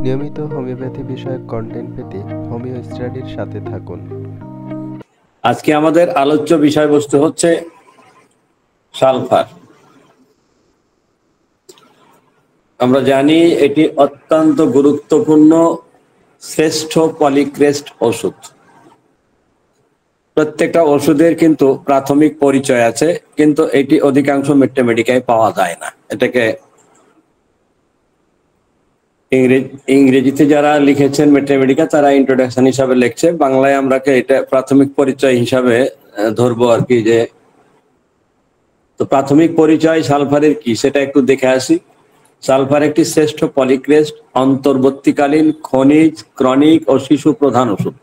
নিয়মিত হোমিওপ্যাথি বিষয়ক কন্টেন্ট পেতে হোমিও স্টাডির সাথে থাকুন। আজকে আমাদের আলোচ্য বিষয়বস্তু হচ্ছে সালফার। আমরা জানি এটি অত্যন্ত গুরুত্বপূর্ণ শ্রেষ্ঠ পলিক্রেস্ট ওষুধ। প্রত্যেকটা ওষুধের কিন্তু প্রাথমিক পরিচয় আছে, কিন্তু এটি অধিকাংশ মেট্রোমেডিকায় পাওয়া যায় না। এটাকে ইংরেজিতে যারা লিখেছেন মেট্রোমেডিকা তারা ইন্ট্রোডাকশন হিসাবে লিখছে, বাংলায় আমরা এটা প্রাথমিক পরিচয় হিসাবে ধরবো আর কি। যে তো প্রাথমিক পরিচয় সালফারের কি সেটা একটু দেখে আসি। সালফার একটি শ্রেষ্ঠ পলিক্রেস্ট অন্তর্বর্তীকালীন খনিজ, ক্রনিক ও শিশু প্রধান ওষুধ।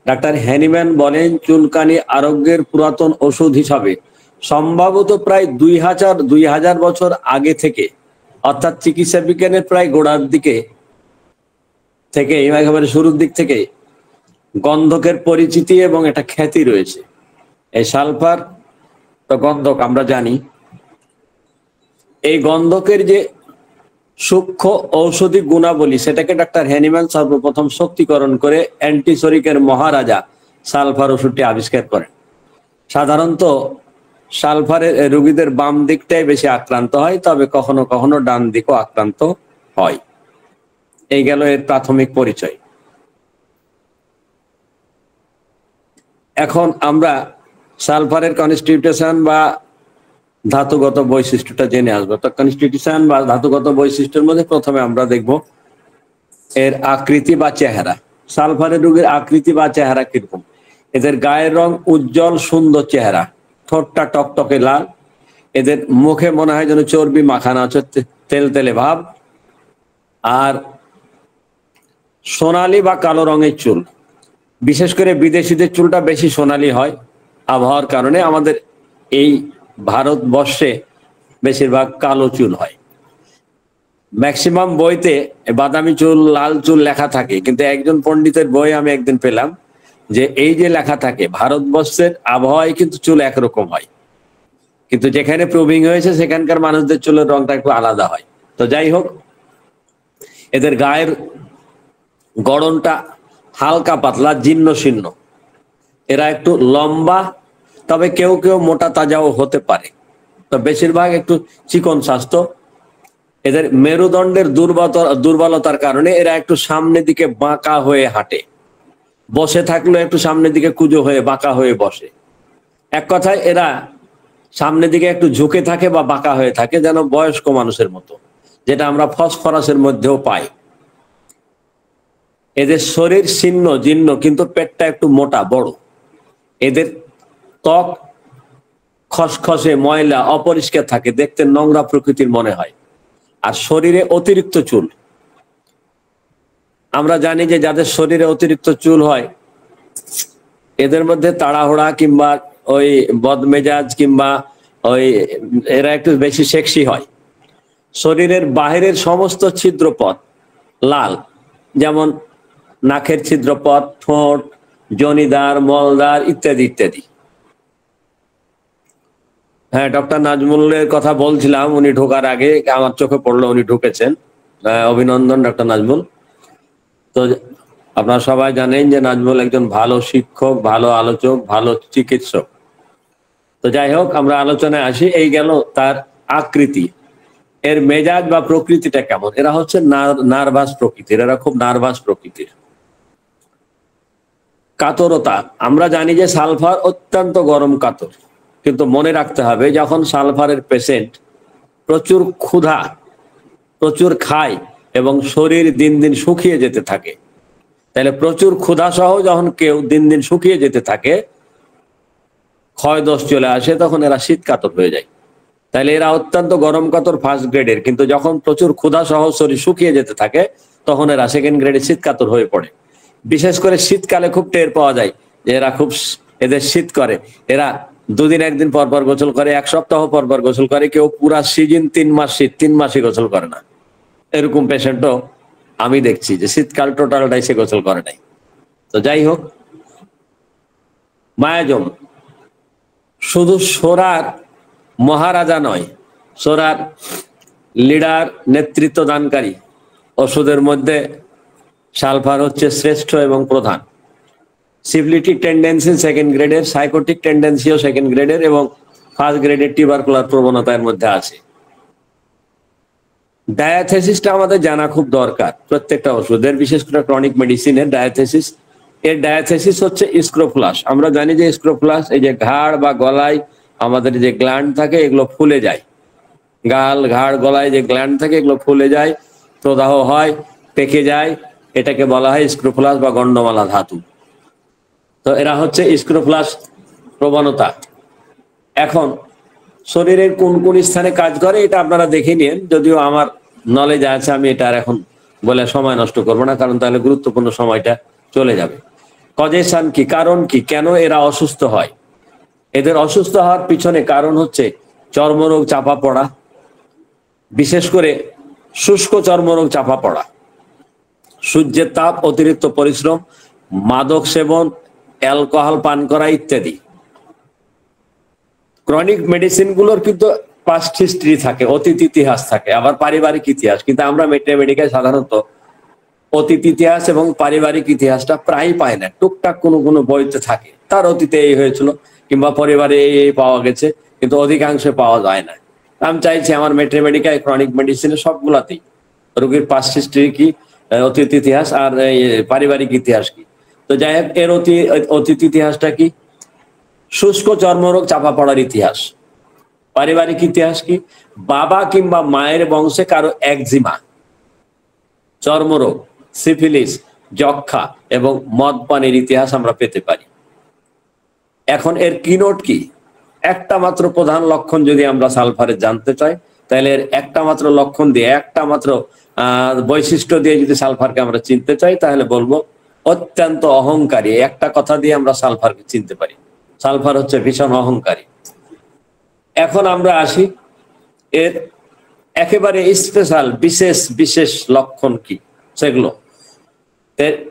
ডাক্তার হ্যানিম্যান বলেন, চুলকানি আরোগ্যের পুরাতন ওষুধ হিসাবে সম্ভবত প্রায় 2000 বছর আগে থেকে, অর্থাৎ চিকিৎসা বিজ্ঞানের প্রায় গোড়ার দিকে থেকে, একেবারে শুরুর দিক থেকে গন্ধকের পরিচিতি এবং এটা খ্যাতি রয়েছে। এই সালফার তো গন্ধক আমরা জানি। এই গন্ধকের যে সূক্ষ্ম ঔষধি গুণাবলী সেটাকে ডাক্তার হ্যানিম্যান সর্বপ্রথম শক্তিকরণ করে অ্যান্টিসরিকের মহারাজা সালফার ওষুধটি আবিষ্কার করেন। সাধারণত সালফারের রোগীদের বাম দিকটাই বেশি আক্রান্ত হয়, তবে কখনো কখনো ডান দিকও আক্রান্ত হয়। এই গেল এর প্রাথমিক পরিচয়। এখন আমরা সালফারের কনস্টিটিউশন বা ধাতুগত বৈশিষ্ট্যটা জেনে আসবো। তো কনস্টিটিউশন বা ধাতুগত বৈশিষ্ট্যের মধ্যে প্রথমে আমরা দেখব এর আকৃতি বা চেহারা। সালফারের রোগীর আকৃতি বা চেহারা কিরকম? এদের গায়ের রং উজ্জ্বল সুন্দর চেহারা, ঠোঁটটা টকটকে লাল, এদের মুখে মনে হয় যেন চর্বি মাখানো আছে, তেল তেলে ভাব, আর সোনালী বা কালো রঙের চুল। বিশেষ করে বিদেশিদের চুলটা বেশি সোনালী হয় আবহাওয়ার কারণে। আমাদের এই ভারতবর্ষে বেশিরভাগ কালো চুল হয়। ম্যাক্সিমাম বইতে বাদামি চুল, লাল চুল লেখা থাকে, কিন্তু একজন পণ্ডিতের বই আমি একদিন পেলাম যে এই যে লেখা থাকে ভারতবর্ষের আবহাওয়ায় কিন্তু চুল একরকম হয়, কিন্তু যেখানে প্রুভিং হয়েছে সেখানকার মানুষদের চুলের রংটা একটু আলাদা হয়। তো যাই হোক, এদের গায়ের গড়নটা হালকা পাতলা জীর্ণ শীর্ণ। এরা একটু লম্বা, তবে কেউ কেউ মোটা তাজাও হতে পারে, তো বেশিরভাগ একটু চিকন স্বাস্থ্য। এদের মেরুদণ্ডের দুর্বলতার কারণে এরা একটু সামনের দিকে বাঁকা হয়ে হাঁটে, বসে থাকলেও একটু সামনের দিকে কুঁজো হয়ে বাঁকা হয়ে বসে। এক কথায় এরা সামনের দিকে একটু ঝুঁকে থাকে বা বাঁকা হয়ে থাকে, যেন বয়স্ক মানুষের মতো, যেটা আমরা ফসফরাসের মধ্যেও পাই। এদের শরীর জীর্ণ, কিন্তু পেটটা একটু মোটা বড়। এদের ত্বক খসখসে, ময়লা, অপরিষ্কার থাকে, দেখতে নোংরা প্রকৃতির মনে হয়। আর শরীরে অতিরিক্ত চুল। আমরা জানি যে যাদের শরীরে অতিরিক্ত চুল হয় এদের মধ্যে তাড়াহুড়া কিংবা ওই বদমেজাজ কিংবা ওই এরা একটু বেশি সেক্সি হয়। শরীরের বাহিরের সমস্ত ছিদ্রপথ লাল, যেমন নাকের ছিদ্রপথ, ঠোঁট, জনিদার, মলদার ইত্যাদি ইত্যাদি। হ্যাঁ, ডক্টর নাজমুলের কথা বলছিলাম, উনি ঢোকার আগে আমার চোখে পড়লো উনি ঢুকেছেন। অভিনন্দন ডক্টর নাজমুল। তো আপনারা সবাই জানেন যে নাজমুল একজন ভালো শিক্ষক, ভালো আলোচক, ভালো চিকিৎসক। তো যাই হোক, আমরা আলোচনায় আসি। এই গেল তার আকৃতি। এর মেজাজ বা প্রকৃতিটা কেমন? এরা হচ্ছে নার্ভাস প্রকৃতির, এরা খুব নার্ভাস প্রকৃতির। কাতরতা, আমরা জানি যে সালফার অত্যন্ত গরম কাতর, কিন্তু মনে রাখতে হবে যখন সালফারের পেশেন্ট প্রচুর ক্ষুধা, প্রচুর খায় এবং শরীর দিন দিন শুকিয়ে যেতে থাকে, তাহলে প্রচুর ক্ষুধা সহ যখন কেউ দিন দিন শুকিয়ে যেতে থাকে, ক্ষয় দোষ চলে আসে, তখন এরা শীত কাতর হয়ে যায়। তাহলে এরা অত্যন্ত গরম কাতর ফার্স্ট গ্রেডের, কিন্তু যখন প্রচুর ক্ষুধা সহ শরীর শুকিয়ে যেতে থাকে তখন এরা সেকেন্ড গ্রেডের শীত কাতর হয়ে পড়ে। বিশেষ করে শীতকালে খুব টের পাওয়া যায় যে এদের শীত করে। এরা দুদিন একদিন পর পর গোসল করে, এক সপ্তাহ পর পর গোসল করে, কেউ পুরা সিজন 3 মাস শীত 3 মাসই গোসল করে না। এরকম পেশেন্টও আমি দেখছি যে শীতকাল টোটালটাই সে গোসল করে নাই। তো যাই হোক, মায়াজম শুধু সোরার মহারাজা নয়, সোরার লিডার, নেতৃত্ব দানকারী, ওষুধের মধ্যে সালফার হচ্ছে শ্রেষ্ঠ এবং প্রধান। সিফিলিটিক টেন্ডেন্সি সেকেন্ড গ্রেডের, সাইকোটিক টেন্ডেন্সিও সেকেন্ড গ্রেডের, এবং ফার্স্ট গ্রেডের টিউবারকুলার প্রবণতার মধ্যে আছে। ডায়াথেসিসটা আমাদের জানা খুব দরকার প্রত্যেকটা ওষুধের, বিশেষ করে ক্রনিক মেডিসিনের ডায়াথেসিস। এর ডায়াথেসিস হচ্ছে স্ক্রোফ্লাস। আমরা জানি যে স্ক্রোফ্লাস এই যে ঘাড় বা গলায় আমাদের যে গ্ল্যান্ড থাকে এগুলো ফুলে যায়, গাল ঘাড় গলায় যে গ্ল্যান্ড থাকে এগুলো ফুলে যায়, প্রদাহ হয়, পেকে যায়, এটাকে বলা হয় স্ক্রোফ্লাস বা গন্ডমালা ধাতু। তো এরা হচ্ছে স্ক্রোফ্লাস প্রবণতা। এখন শরীরের কোন কোন স্থানে কাজ করে এটা আপনারা দেখে নিন, যদিও আমার নলেজ আছে, আমি এটা আর এখন বলে সময় নষ্ট করবো না, কারণ তাহলে গুরুত্বপূর্ণ সময়টা চলে যাবে। কজেশন কি, কারণ কি, কেন এরা অসুস্থ হয়? এদের অসুস্থ হওয়ার পিছনে কারণ হচ্ছে চর্মরোগ চাপা পড়া, বিশেষ করে শুষ্ক চর্মরোগ চাপা পড়া, সূর্যের তাপ, অতিরিক্ত পরিশ্রম, মাদক সেবন, অ্যালকোহল পান করা ইত্যাদি। ক্রনিক মেডিসিন গুলোর কিন্তু পাস্ট হিস্ট্রি থাকে, অতীত ইতিহাস থাকে, আবার পারিবারিক ইতিহাস। কিন্তু আমরা মেডিকেল সাধারণত অতীত ইতিহাস এবং পারিবারিক ইতিহাসটা প্রায় পাই না, টুকটাক কোনো কোনো বইতে থাকে, তার অতীতে এই হয়েছিল কিংবা পরিবারে এই পাওয়া গেছে, কিন্তু অধিকাংশে পাওয়া যায় না। আমি চাইছি আমার মেডিকেল ক্রনিক মেডিসিনের সবগুলাতেই রোগীর পাস্ট হিস্ট্রি কি, অতীত ইতিহাস আর পারিবারিক ইতিহাস কি। তো যাই হোক, এর অতীত ইতিহাসটা কি? শুষ্ক চর্মরোগ চাপা পড়ার ইতিহাস। পারিবারিক ইতিহাস কি? বাবা কিংবা মায়ের বংশে কারো একজিমা, চর্মরোগ, সিফিলিস, যক্ষা এবং মদ পানের ইতিহাস আমরা পেতে পারি। এখন এর কিনোট কি? একটা মাত্র প্রধান লক্ষণ যদি আমরা সালফারের জানতে চাই, তাহলে এর একটা মাত্র লক্ষণ দিয়ে, একটা মাত্র বৈশিষ্ট্য দিয়ে যদি সালফারকে আমরা চিনতে চাই, তাহলে বলবো অত্যন্ত অহংকারী। একটা কথা দিয়ে আমরা সালফারকে চিনতে পারি, সালফার হচ্ছে ভীষণ অহংকারী। এখন আমরা আসি এর একেবারে স্পেশাল বিশেষ বিশেষ লক্ষণ কি সেগুলো।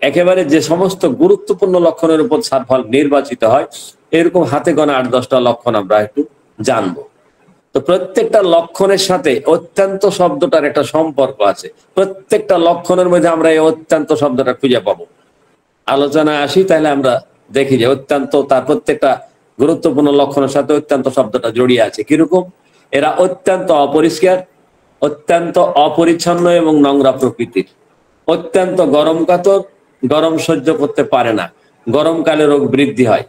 একেবারে যে সমস্ত গুরুত্বপূর্ণ লক্ষণের উপর সালফার নির্বাচিত হয়, এরকম হাতে গোনা 8-10টা লক্ষণ আমরা একটু জানবো। তো প্রত্যেকটা লক্ষণের সাথে অত্যন্ত শব্দটার একটা সম্পর্ক আছে, প্রত্যেকটা লক্ষণের মধ্যে আমরা এই অত্যন্ত শব্দটা খুঁজে পাবো। আলোচনায় আসি, তাহলে আমরা দেখি যে অত্যন্ত তার প্রত্যেকটা গুরুত্বপূর্ণ লক্ষণের সাথে অত্যন্ত শব্দটা জড়িয়ে আছে। কিরকম? এরা অত্যন্ত অপরিষ্কার, অত্যন্ত অপরিচ্ছন্ন এবং নোংরা প্রকৃতির, অত্যন্ত গরম কাতর, গরম সহ্য করতে পারে না, গরমকালে রোগ বৃদ্ধি হয়,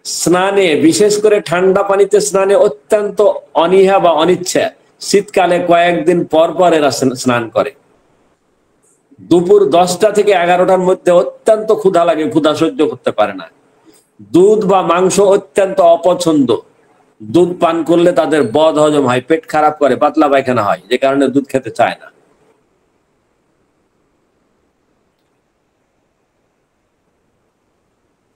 স্নানে বিশেষ করে ঠান্ডা পানিতে স্নানে অত্যন্ত অনীহা বা অনিচ্ছা, শীতকালে কয়েকদিন পর পর এরা স্নান করে, দুপুর 10টা থেকে 11টার মধ্যে অত্যন্ত ক্ষুধা লাগে, ক্ষুধা সহ্য করতে পারে না, দুধ বা মাংস অত্যন্ত অপছন্দ, দুধ পান করলে তাদের বদ হজম হয়, পেট খারাপ করে, পাতলা পায়খানা হয়, যে কারণে দুধ খেতে চায় না।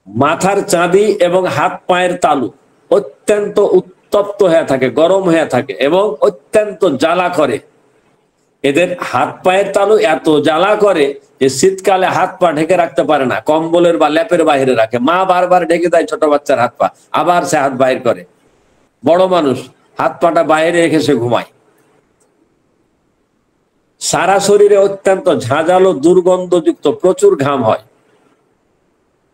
মাথার চাঁদি এবং হাত পায়ের তালু অত্যন্ত উত্তপ্ত হয়ে থাকে, গরম হয়ে থাকে এবং অত্যন্ত জ্বালা করে। এদের হাত পায়ের তালু এত জ্বালা করে যে শীতকালে হাত পা ঢেকে রাখতে পারে না, কম্বলের বা ল্যাপের বাইরে রাখে, মা বারবার ঢেকে দেয় ছোট বাচ্চার হাত পা, আবার সে হাত বাইর করে, বড় মানুষ হাত পাটা বাইরে রেখে সে ঘুমায়। সারা শরীরে অত্যন্ত ঝাঁঝালো দুর্গন্ধযুক্ত প্রচুর ঘাম হয়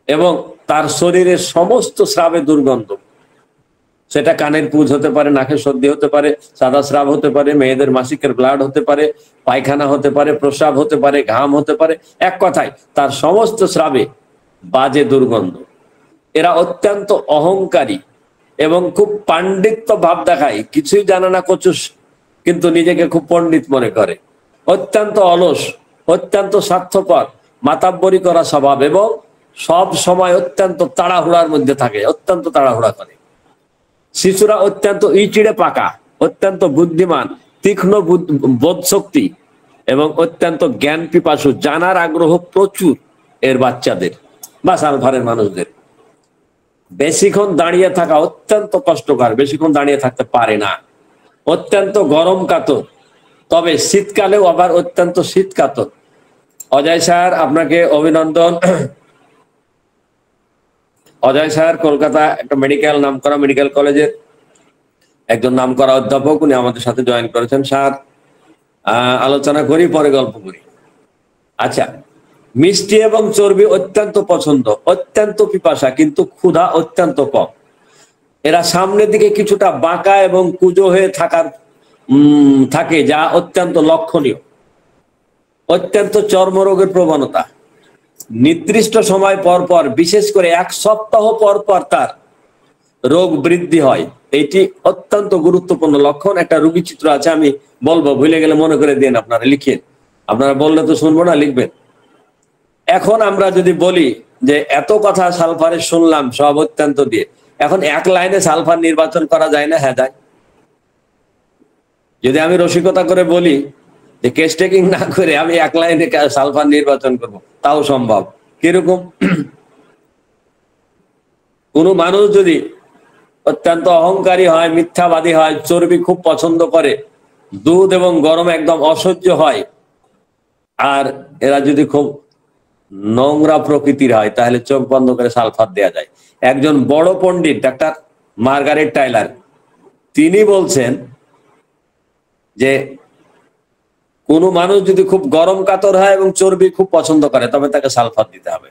এবং তার শরীরের সমস্ত স্রাবে দুর্গন্ধ, সেটা কানের পুজ হতে পারে, নাকের সর্দি হতে পারে, সাদা স্রাব হতে পারে, মেয়েদের মাসিকের ব্লাড হতে পারে, পায়খানা হতে পারে, প্রস্রাব হতে পারে, ঘাম হতে পারে, এক কথায় তার সমস্ত স্রাবে বাজে দুর্গন্ধ। এরা অত্যন্ত অহংকারী এবং খুব পাণ্ডিত্য ভাব দেখায়, কিছুই জানে না কচুস, কিন্তু নিজেকে খুব পণ্ডিত মনে করে, অত্যন্ত অলস, অত্যন্ত স্বার্থপর, মাতাব্বরি করা স্বভাব এবং সব সময় অত্যন্ত তাড়াহুড়ার মধ্যে থাকে, অত্যন্ত তাড়াহুড়া করে। শিশুরা অত্যন্ত ইচিড়ে পাকা, অত্যন্ত বুদ্ধিমান, তীক্ষ্ণ বোধ শক্তি এবং অত্যন্ত জ্ঞান পিপাসু, জানার আগ্রহ প্রচুর এর বাচ্চাদের বা সালফারের মানুষদের। বেশিক্ষণ দাঁড়িয়ে থাকা অত্যন্ত কষ্টকর, বেশিক্ষণ দাঁড়িয়ে থাকতে পারে না, অত্যন্ত গরম কাতর, তবে শীতকালেও আবার অত্যন্ত শীত কাতর। অজয় স্যার, আপনাকে অভিনন্দন। অজয় স্যার কলকাতা একটা নামকরা মেডিকেল কলেজের একজন নামকরা অধ্যাপক, উনি আমাদের সাথে জয়েন করেছেন। স্যার, আলোচনা করি পরে গল্প করি। আচ্ছা, মিষ্টি এবং চর্বি অত্যন্ত পছন্দ, অত্যন্ত পিপাসা, কিন্তু ক্ষুধা অত্যন্ত কম। এরা সামনের দিকে কিছুটা বাঁকা এবং কুঁজো হয়ে থাকে, যা অত্যন্ত লক্ষণীয়। অত্যন্ত চর্মরোগের প্রবণতা, নির্দিষ্ট সময় পর পর, বিশেষ করে 1 সপ্তাহ পর পর তার রোগ বৃদ্ধি হয়। এটি অত্যন্ত গুরুত্বপূর্ণ লক্ষণ। একটা রোগী চিত্র আছে, আমি বলবো, ভুলে গেলে মনে করে দিন, আপনারা লিখেন। আপনারা বললে তো শুনবো না, লিখবেন। এখন আমরা যদি বলি যে এত কথা সালফারের শুনলাম সব অত্যন্ত দিয়ে, এখন 1 লাইনে সালফার নির্বাচন করা যায় না? হ্যাঁ যায়। যদি আমি রসিকতা করে বলি যে কেস টেকিং না করে আমি 1 লাইনে সালফার নির্বাচন করব, তাও সম্ভব। কিরকম? কোন মানুষ যদি অত্যন্ত অহংকারী হয়, মিথ্যাবাদী হয়, চর্বি খুব পছন্দ করে, দুধ এবং গরম একদম অসহ্য হয়, আর এরা যদি খুব নোংরা প্রকৃতির হয়, তাহলে চোখ বন্ধ করে সালফার দেওয়া যায়। একজন বড় পণ্ডিত ডাক্তার মার্গারেট টাইলার, তিনি বলছেন যে কোন মানুষ যদি খুব গরম কাতর হয় এবং চর্বি খুব পছন্দ করে, তবে তাকে সালফার দিতে হবে।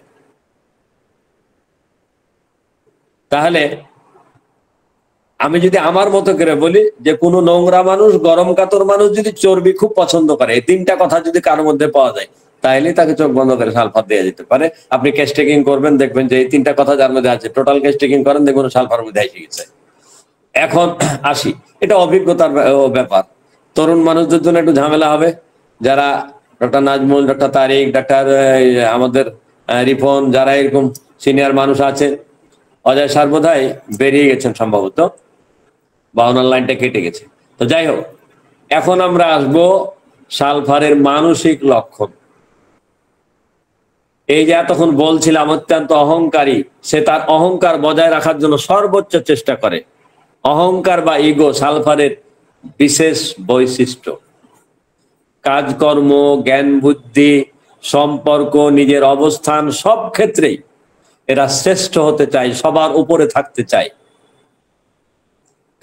তাহলে আমি যদি আমার মতো করে বলি যে কোন নোংরা মানুষ, গরম কাতর মানুষ যদি চর্বি খুব পছন্দ করে, এই 3টা কথা যদি কারোর মধ্যে পাওয়া যায়, তাহলে তাকে চোখ বন্ধ করে সালফার দেওয়া যেতে পারে। আপনি কেস টেকিং করবেন, দেখবেন যে এই 3টা কথা যার মধ্যে আছে, টোটাল কেস টেকিং করেন, দেখবেন সালফার মধ্যে এসে গেছে। এখন আসি, এটা অভিজ্ঞতার ব্যাপার। তরুণ মানুষদের জন্য একটু ঝামেলা হবে, যারা ডক্টর নাজমুল, ডক্টর তারিক, ডক্টর আমাদের রিফন, যারা এরকম সিনিয়র মানুষ আছেন, অজয় স্যার বোধহয় বেরিয়ে গেছেন সম্ভবত, বা ওনার লাইনটা কেটে গেছে। তো যাই হোক, এখন আমরা আসবো সালফারের মানসিক লক্ষণ। এই যে এতক্ষণ বলছিলাম অত্যন্ত অহংকারী, সে তার অহংকার বজায় রাখার জন্য সর্বোচ্চ চেষ্টা করে। অহংকার বা ইগো সালফারের বিশেষ বৈশিষ্ট্য। কাজকর্ম, জ্ঞান বুদ্ধি, সম্পর্ক, নিজের অবস্থান, সব ক্ষেত্রেই এরা শ্রেষ্ঠ হতে চায়, সবার উপরে থাকতে চায়,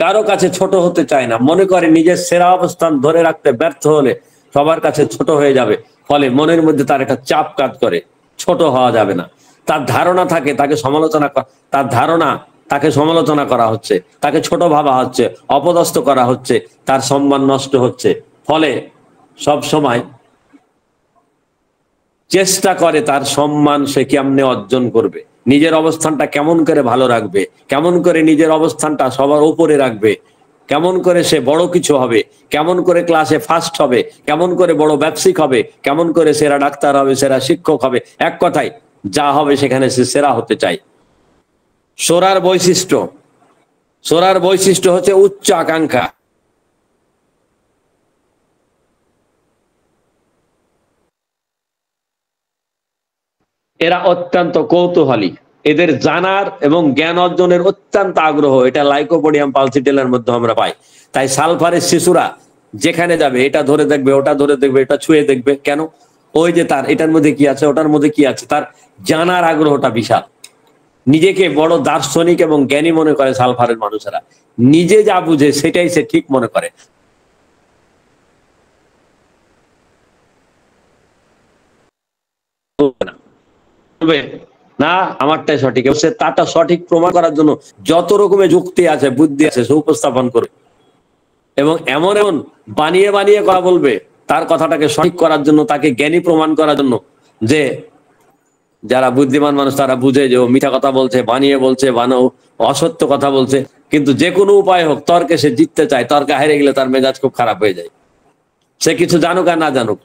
কারো কাছে ছোট হতে চায় না। মনে করে নিজের সেরা অবস্থান ধরে রাখতে ব্যর্থ হলে সবার কাছে ছোট হয়ে যাবে, ফলে মনের মধ্যে তার একটা চাপ কাজ করে, ছোট হওয়া যাবে না। তার ধারণা থাকে তাকে সমালোচনা করা হচ্ছে, তাকে ছোট ভাবা হচ্ছে, অপদস্থ করা হচ্ছে, তার সম্মান নষ্ট হচ্ছে। ফলে সব সময় চেষ্টা করে তার সম্মান সে কেমনে অর্জন করবে, নিজের অবস্থানটা কেমন করে ভালো রাখবে, কেমন করে নিজের অবস্থানটা সবার উপরে রাখবে, কেমন করে সে বড় কিছু হবে, কেমন করে ক্লাসে ফার্স্ট হবে, কেমন করে বড় ব্যবসায়িক হবে, কেমন করে সেরা ডাক্তার হবে, সেরা শিক্ষক হবে। এক কথায় যা হবে সেখানে সে সেরা হতে চায়। সোরার বৈশিষ্ট্য হচ্ছে উচ্চ আকাঙ্ক্ষা। এরা অত্যন্ত কৌতূহলী, এদের জানার এবং জ্ঞান অর্জনের অত্যন্ত আগ্রহ। এটা লাইকোপোডিয়াম পালসিটেলের মধ্যে আমরা পাই। তাই সালফারের শিশুরা যেখানে যাবে, এটা ধরে দেখবে, ওটা ধরে দেখবে, এটা ছুঁয়ে দেখবে। কেন? ওই যে তার এটার মধ্যে কি আছে, ওটার মধ্যে কি আছে, তার জানার আগ্রহটা বিশাল। নিজেকে বড় দার্শনিক এবং জ্ঞানী মনে করে সালফারের মানুষেরা। নিজে যা বুঝে সেটাই সে ঠিক মনে করে। না আমারটাই সঠিক, সে তারটা সঠিক প্রমাণ করার জন্য যত রকমের যুক্তি আছে, বুদ্ধি আছে, সে উপস্থাপন করবে, এবং এমন এমন বানিয়ে বানিয়ে কথা বলবে তার কথাটাকে সঠিক করার জন্য, তাকে জ্ঞানী প্রমাণ করার জন্য, যে যারা বুদ্ধিমান মানুষ তারা বুঝে যে ও মিথ্যা কথা বলছে, বানিয়ে বলছে, অসত্য কথা বলছে, কিন্তু যে কোনো উপায় হোক তর্কে সে জিততে চায়। তর্কে হেরে গেলে তার মেজাজ খুব খারাপ হয়ে যায়, সে কিছু জানুক আর না জানুক।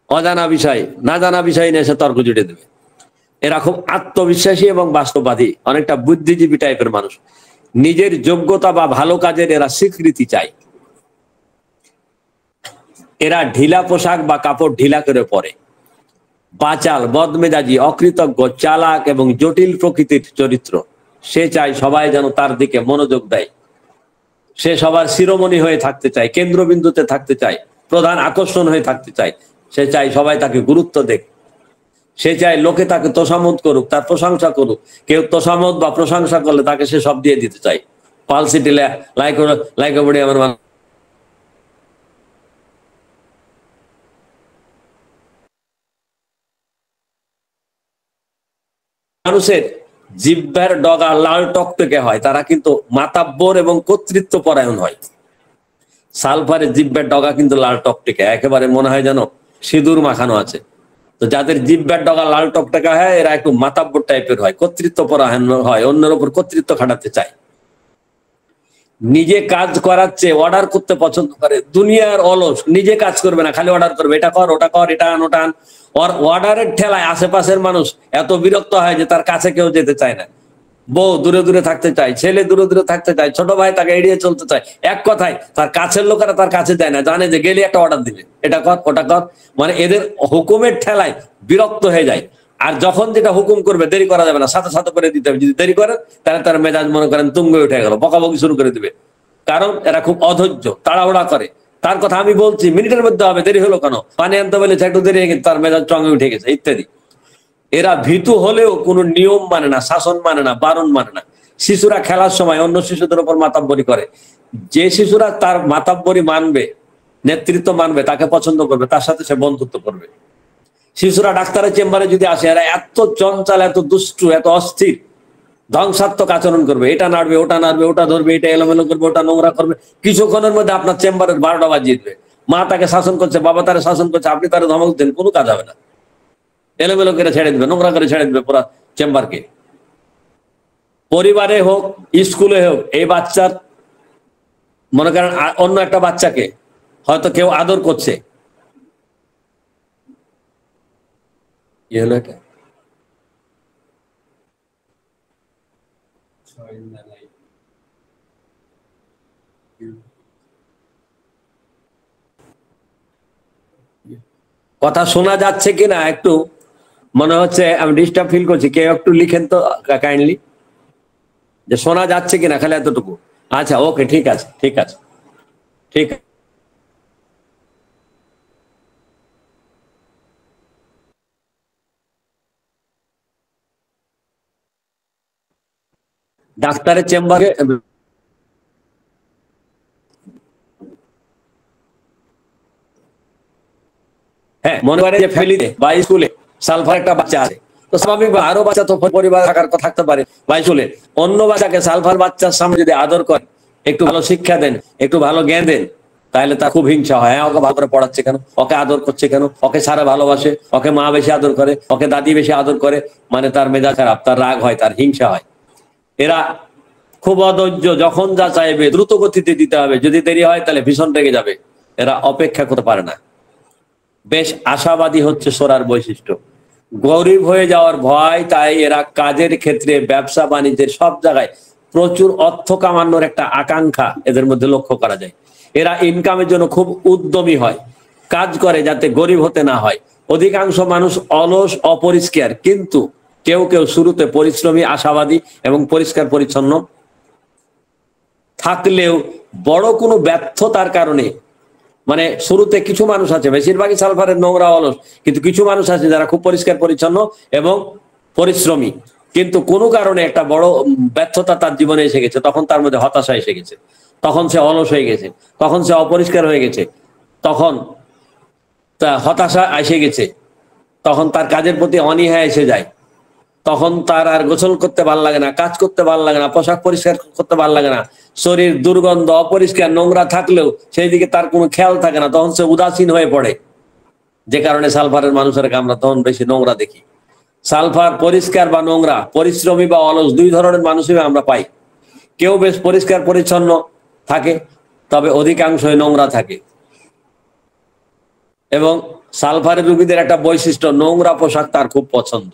অজানা বিষয়, না জানা বিষয় নিয়ে সে তর্ক জুড়ে দেবে। এরা খুব আত্মবিশ্বাসী এবং বাস্তববাদী, অনেকটা বুদ্ধিজীবী টাইপের মানুষ। নিজের যোগ্যতা বা ভালো কাজের এরা স্বীকৃতি চায়। এরা ঢিলা পোশাক বা কাপড় ঢিলা করে পরে। বাচাল, বদমেজাজি, অকৃতজ্ঞ, চালাক এবং জটিল প্রকৃতির চরিত্র। সে চায় সবাই যেন তার দিকে মনোযোগ দেয়। সে সবার শিরোমণি হয়ে থাকতে চায়, কেন্দ্রবিন্দুতে থাকতে চায়, প্রধান আকর্ষণ হয়ে থাকতে চায়। সে চায় সবাই তাকে গুরুত্ব দেখ। সে চায় লোকে তাকে তোষামোদ করুক, তার প্রশংসা করুক। কেউ তোষামোদ বা প্রশংসা করলে তাকে সে সব দিয়ে দিতে চায়। পালসিটিলে লাইকোপোডিয়ামের মানুষের জিহ্বার ডগা লাল টকটকে হয়, তারা কিন্তু মাতাব্বর এবং কর্তৃত্ব পরায়ণ হয়। সালফারের জিহ্বার ডগা কিন্তু লাল টকটকে, একেবারে মনে হয় যেন সিঁদুর মাখানো আছে। তো যাদের জিহ্বার ডগা লাল টকটকে হয় এরা একটু মাতাব্বর টাইপের হয়, কর্তৃত্ব পরায়ণ হয়, অন্যের উপর কর্তৃত্ব খাটাতে চায়। নিজে কাজ করাচ্ছে অর্ডার করতে পছন্দ করে। দুনিয়ার অলস, নিজে কাজ করবে না, খালি অর্ডার করবে, এটা কর ওটা কর, এটা আন ওটা আন। অর্ডারের ঠেলায় আশেপাশের মানুষ এত বিরক্ত হয় যে তার কাছে কেউ যেতে চায় না। বউ দূরে দূরে থাকতে চায়, ছেলে দূরে দূরে থাকতে চায়, ছোট ভাই তাকে এড়িয়ে চলতে চায়। এক কথায় তার কাছের লোকেরা তার কাছে যায় না, জানে যে গেলে একটা অর্ডার দিবে, এটা কর ওটা কর। মানে এদের হুকুমের ঠেলায় বিরক্ত হয়ে যায়। আর যখন যেটা হুকুম করবে দেরি করা যাবে না, সাথে সাথে করে দিতে হবে। যদি দেরি করে তাহলে তার মেজাজ মনে করেন তুঙ্গে উঠে গেল, বকাবকি শুরু করে দিবে। কারণ এরা খুব অধৈর্য, তাড়াহুড়া করে। তার কথা আমি বলছি মিনিটের মধ্যে হবে, দেরি হলো কেন, পানি আনতে বলেছে একটু দেরি হয়ে গেছে, তার মেজাজ চঙ্গে উঠে গেছে ইত্যাদি। এরা ভীতু হলেও কোনো নিয়ম মানে না, শাসন মানে না, বারণ মানে না। শিশুরা খেলার সময় অন্য শিশুদের উপর মাতাব্বরি করে। যে শিশুরা তার মাতাব্বরি মানবে, নেতৃত্ব মানবে, তাকে পছন্দ করবে, তার সাথে সে বন্ধুত্ব করবে। শিশুরা ডাক্তারের চেম্বারে যদি আসে, এরা এত চঞ্চল, এত দুষ্টু, এত অস্থির, ধ্বংসাত্মক আচরণ করবে। এটা নাড়বে, ওটা নাড়বে, ওটা ধরবে, এটা এলোমেলো করবে, ওটা নোংরা করবে। কিছুক্ষণের মধ্যে আপনার চেম্বারের 12টা বাজিয়ে দিবে। মা তাকে শাসন করছে, বাবা তারা শাসন করছে, আপনি তারা ধমক দেন, কোনো কাজ হবে না। এলোমেলো করে ছেড়ে দিবে, নোংরা করে ছেড়ে দিবে পুরো চেম্বারকে। পরিবারে হোক, স্কুলে হোক, এই বাচ্চার মনে করেন অন্য একটা বাচ্চাকে হয়তো কেউ আদর করছে, কি হলো এটা, কথা শোনা যাচ্ছে কিনা একটু মনে হচ্ছে আমি ডিস্টার্ব ফিল করছি, কেউ একটু লিখেন তো কাইন্ডলি যে শোনা যাচ্ছে কিনা, খালি এতটুকু। আচ্ছা, ওকে, ঠিক আছে ঠিক আছে ঠিক আছে। ডাক্তারের চেম্বারে হ্যাঁ, মনে করে যে ফ্যামিলিতে বা স্কুলে সালফার একটা বাচ্চা আছে, তো স্বাভাবিক আরো বাচ্চা তো পরিবার থাকতে পারে বা স্কুলে। অন্য বাচ্চাকে সালফার বাচ্চার সামনে যদি আদর করেন, একটু ভালো শিক্ষা দেন, একটু ভালো জ্ঞান দেন, তাহলে তার খুব হিংসা হয়। হ্যাঁ, ওকে ভালো করে পড়াচ্ছে কেন, ওকে আদর করছে কেন, ওকে সারা ভালোবাসে, ওকে মা বেশি আদর করে, ওকে দাদি বেশি আদর করে, মানে তার মেজাজ খারাপ, তার রাগ হয়, তার হিংসা হয়। এরা খুব অধৈর্য, যখন যা চাইবে দ্রুত গতিতে দিতে হবে, যদি দেরি হয় তাহলে ভীষণ রেগে যাবে। এরা অপেক্ষা করতে পারে না। বেশ আশাবাদী হচ্ছে সোরার বৈশিষ্ট্য। গরিব হয়ে যাওয়ার ভয়, তাই এরা কাজের ক্ষেত্রে, ব্যবসা বাণিজ্যের সব জায়গায় প্রচুর অর্থ কামানোর একটা আকাঙ্ক্ষা এদের মধ্যে লক্ষ্য করা যায়। এরা ইনকামের জন্য খুব উদ্যমী হয়, কাজ করে যাতে গরিব হতে না হয়। অধিকাংশ মানুষ অলস, অপরিষ্কার, কিন্তু কেউ কেউ শুরুতে পরিশ্রমী, আশাবাদী এবং পরিষ্কার পরিচ্ছন্ন থাকলেও বড় কোনো ব্যর্থতার কারণে, মানে শুরুতে কিছু মানুষ আছে, বেশিরভাগই সালফারের নোংরা, অলস, কিন্তু কিছু মানুষ আছে যারা খুব পরিষ্কার পরিচ্ছন্ন এবং পরিশ্রমী, কিন্তু কোনো কারণে একটা বড় ব্যর্থতা তার জীবনে এসে গেছে, তখন তার মধ্যে হতাশা এসে গেছে, তখন সে অলস হয়ে গেছে, তখন সে অপরিষ্কার হয়ে গেছে, তখন তা হতাশা এসে গেছে, তখন তার কাজের প্রতি অনীহা এসে যায়, তখন তার আর গোসল করতে ভালো লাগে না, কাজ করতে ভালো লাগে না, পোশাক পরিষ্কার করতে ভালো লাগে না, শরীর দুর্গন্ধ, অপরিষ্কার, নোংরা থাকলেও সেই দিকে তার কোনো খেয়াল থাকে না, তখন সে উদাসীন হয়ে পড়ে। যে কারণে সালফারের মানুষের আমরা তখন বেশি নোংরা দেখি। সালফার পরিষ্কার বা নোংরা, পরিশ্রমী বা অলস, দুই ধরনের মানুষই আমরা পাই। কেউ বেশ পরিষ্কার পরিচ্ছন্ন থাকে, তবে অধিকাংশই নোংরা থাকে। এবং সালফারের রোগীদের একটা বৈশিষ্ট্য, নোংরা পোশাক তার খুব পছন্দ।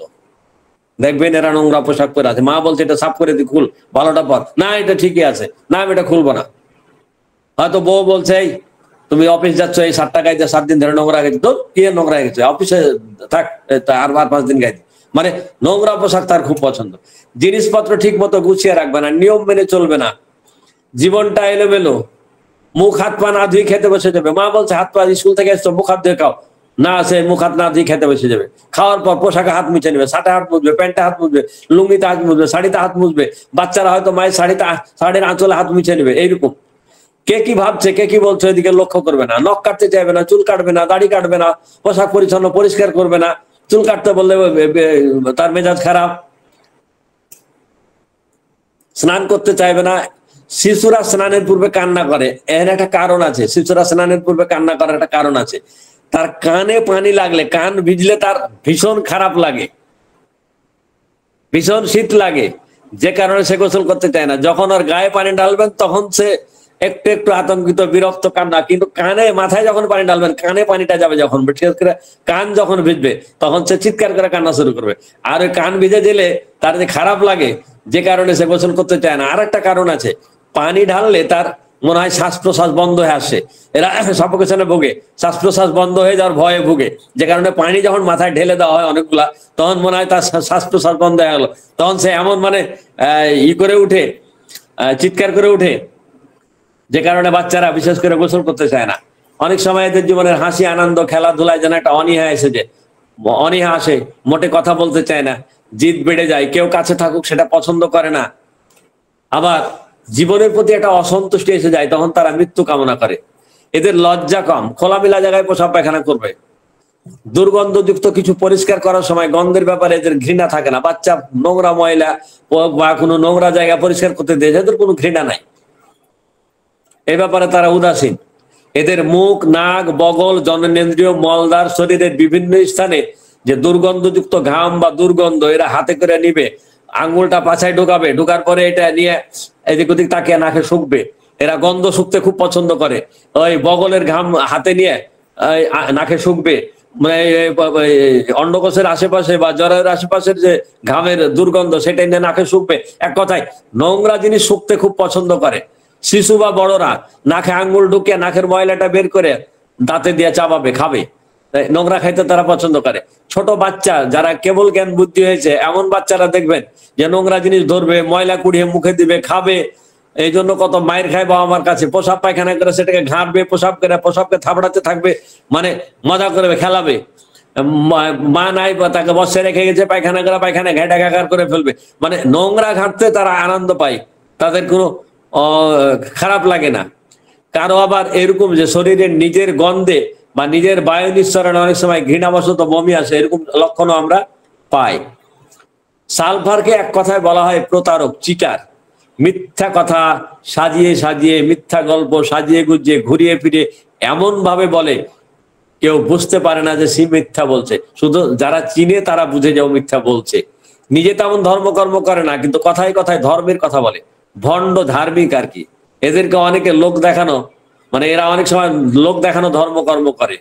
দেখবেন এরা নোংরা পোশাক পরে আছে, মা বলছে এটা সাফ করে দি, খুল, ভালোটা পর, না এটা ঠিকই আছে, না আমি এটা খুলবো না। হয়তো বউ বলছে এই তুমি অফিস যাচ্ছ, এই 7টা গাইতে 7 দিন ধরে নোংরা গেছে, তো কি নোংরা গেছে, অফিসে থাক আর 5 দিন গাইতে। মানে নোংরা পোশাক তার খুব পছন্দ। জিনিসপত্র ঠিক মতো গুছিয়ে রাখবে না, নিয়ম মেনে চলবে না, জীবনটা এলোমেলো, মুখ হাত পা না ধুয়ে খেতে বসে যাবে। মা বলছে হাত পা স্কুল থেকে এসছো, মুখ হাত ধুয়ে খাও, না সে মুখ হাত না ধুয়ে খেতে বসে যাবে। খাওয়ার পর পোশাকে হাত মুছে নেবে, শার্টে হাত মুছবে, প্যান্টে হাত মুছবে, লুঙ্গিতে হাত মুছবে, শাড়িতে হাত মুছবে, বাচ্চারা হয়তো মায়ের শাড়ির আঁচলে হাত মুছে নেবে। এইরকম কে কি ভাবছে, কে কি বলছে, এদিকে লক্ষ্য করবে না। নখ কাটতে চাইবে না, চুল কাটবে না, দাড়ি কাটবে না, পোশাক পরিচ্ছন্ন পরিষ্কার করবে না, চুল কাটতে বললে তার মেজাজ খারাপ, স্নান করতে চাইবে না। শিশুরা স্নানের পূর্বে কান্না করে, এর একটা কারণ আছে। শিশুরা স্নানের পূর্বে কান্না করার একটা কারণ আছে। তার কানে পানি লাগলে, কান ভিজলে তার ভীষণ খারাপ লাগে, ভীষণ শীত লাগে, যে কারণে সে গোসল করতে চায় না। যখন ওর গায়ে পানি ঢালবেন তখন সে একটু একটু আতঙ্কিত, বিরক্ত, কান্না। কিন্তু কানে, মাথায় যখন পানি ঢালবেন, কানে পানিটা যাবে যখন, বিশেষ করে কান যখন ভিজবে, তখন সে চিৎকার করে কান্না শুরু করবে। আর ওই কান ভিজে দিলে তার যে খারাপ লাগে, যে কারণে সে গোসল করতে চায় না। আর একটা কারণ আছে, পানি ঢাললে তার মনে হয় শ্বাস প্রশ্বাস বন্ধ হয়ে আসে, এরা সাফোকেশনে ভোগে, শ্বাস প্রশ্বাস বন্ধ হয়ে যাওয়ার ভয়ে ভোগে। যে কারণে পানি যখন মাথায় ঢেলে দেওয়া হয় অনেকগুলা, তখন মনে হয় তার শ্বাস প্রশ্বাস বন্ধ হয়ে গেল। তখন সে এমন মানে ই করে উঠে, চিৎকার করে উঠে, যে কারণে বাচ্চারা বিশেষ করে গোসল করতে চায় না। অনেক সময় এদের জীবনের হাসি, আনন্দ, খেলাধুলায় যেন একটা অনীহা এসে যায়, অনীহা আসে, মোটে কথা বলতে চায় না, জিদ বেড়ে যায়, কেউ কাছে থাকুক সেটা পছন্দ করে না। আবার জীবনের প্রতি একটা অসন্তুষ্টি এসে যায়, তখন তারা মৃত্যু কামনা করে। এদের লজ্জা কম, খোলামেলা জায়গায় প্রসাব পায়খানা করবে। দুর্গন্ধযুক্ত কিছু পরিষ্কার করার সময় গন্ধের ব্যাপারে এদের ঘৃণা থাকে না। বাচ্চা নোংরা, ময়লা বা কোনো নোংরা জায়গা পরিষ্কার করতে দেয়, এদের কোনো ঘৃণা নাই, এই ব্যাপারে তারা উদাসীন। এদের মুখ, নাক, বগল, জননেন্দ্রিয়, মলদ্বার, শরীরের বিভিন্ন স্থানে যে দুর্গন্ধযুক্ত ঘাম বা দুর্গন্ধ, এরা হাতে করে নিবে, আঙ্গুলটা পাছায় ঢোকাবে, ঢোকার পরে এটা নিয়ে এদিক ওদিক তাকিয়ে নাকে শুকবে। এরা গন্ধ শুকতে খুব পছন্দ করে। ওই বগলের ঘাম হাতে নিয়ে নাকে শুকবে, মানে অন্ডকোষের আশেপাশে বা জরায়ুর আশেপাশের যে ঘামের দুর্গন্ধ, সেটাই নিয়ে নাকে শুকবে। এক কথায় নোংরা জিনিস শুকতে খুব পছন্দ করে। শিশু বা বড়রা নাকে আঙ্গুল ঢুকিয়ে নাকের ময়লাটা বের করে দাঁতে দিয়ে চাবাবে, খাবে। নোংরা খাইতে তারা পছন্দ করে। ছোট বাচ্চা যারা কেবল জ্ঞান বুদ্ধি হয়েছে, এমন বাচ্চারা দেখবেন যে নোংরা জিনিস ধরবে, ময়লা কুড়িয়ে মুখে দিবে, খাবে। এই জন্য কত মায়ের খায় বাবা মার কাছে। প্রসাব পায়খানা করে সেটাকে ঘাঁটবে, প্রসাব করে প্রসাবকে থাবড়াতে থাকবে, মানে মজা করবে, খেলাবে। মা নাই বা তাকে বসে রেখে গেছে, পায়খানা করে পায়খানা ঘেঁটা ঘাকার করে ফেলবে। মানে নোংরা ঘাঁটতে তারা আনন্দ পায়, তাদের কোনো খারাপ লাগে না। কারো আবার এরকম যে শরীরের নিজের গন্ধে বা নিজের বায়ু নিঃসরণে অনেক সময় ঘৃণাবশত বমি আসে, এরকম লক্ষণও আমরা পাই। সালফারকে এক কথায় বলা হয় প্রতারক, চিটার। মিথ্যা কথা সাজিয়ে সাজিয়ে, মিথ্যা গল্প সাজিয়ে গুজিয়ে, ঘুরিয়ে ফিরে এমন ভাবে বলে, কেউ বুঝতে পারে না যে সে মিথ্যা বলছে। শুধু যারা চিনে তারা বুঝে যাও মিথ্যা বলছে। নিজে তেমন ধর্মকর্ম করে না, কিন্তু কথায় কথায় ধর্মের কথা বলে। ভণ্ড ধার্মিক আর কি। এদেরকে অনেকে লোক দেখানো, মানে এরা অনেক সময় লোক দেখানো ধর্মকর্ম করে।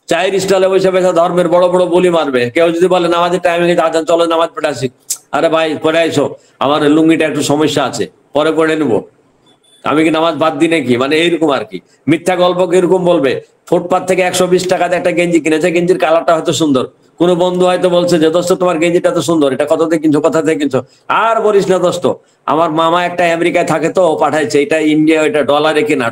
চায়ের স্টলে বসে বসে ধর্মের বড় বড় বলি মারবে। কেউ যদি বলে নামাজের টাইমে গেছে, আজান চলো নামাজ পড়ে আসি, আরে ভাই পড়ে আইসো, আমার লুঙ্গিটা একটু সমস্যা আছে, পরে পড়ে নেবো, আমি কি নামাজ বাদ দিই নাকি, মানে এইরকম আর কি। মিথ্যা গল্প কিরকম বলবে, ফুটপাত থেকে 120 টাকাতে একটা গেঞ্জি কিনেছে, গেঞ্জির কালারটা হয়তো সুন্দর, কোনো বন্ধু হয়তো বলছে যে দোস্ত তোমার গেঞ্জিটা তো সুন্দর, এটা কত দিয়ে কিনছো, কোথা থেকে কিনছো? আর বলিস না দোস্ত, আমার মামা একটা আমেরিকায় থাকে তো পাঠাইছে, এটা ইন্ডিয়া, এটা ডলারে কিনা,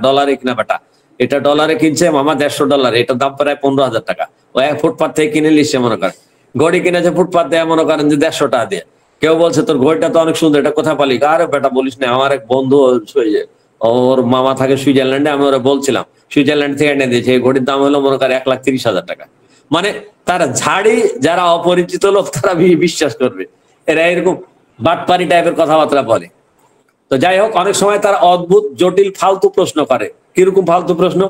বেটা, এটা ডলারে কিনছে মামা, $150, এটার দাম প্রায় 15,000 টাকা। ও এক ফুটপাত থেকে কিনে নিচ্ছে, মনে করেন ঘড়ি কিনেছে ফুটপাত দিয়ে, মনে করেন যে 150 টাকা দিয়ে। কেউ বলছে তোর ঘড়িটা তো অনেক সুন্দর, এটা কোথায় পালি? আরে বেটা বলিস না, আমার এক বন্ধু ওর মামা থাকে সুইজারল্যান্ডে, আমি ওরা বলছিলাম সুইজারল্যান্ড থেকে এনে দিয়েছে। এই ঘড়ির দাম হলো মনে করে 1,30,000 টাকা। মানে তারা ঝাড়ি, যারা অপরিচিত লোক তারা বিশ্বাস করবে। এরা এরকম বাটপারি টাইপের কথাবার্তা বলে। তো যাই হোক, অনেক সময় তারা অদ্ভুত, জটিল, ফালতু প্রশ্ন করে। কিরকম ফালতু প্রশ্ন?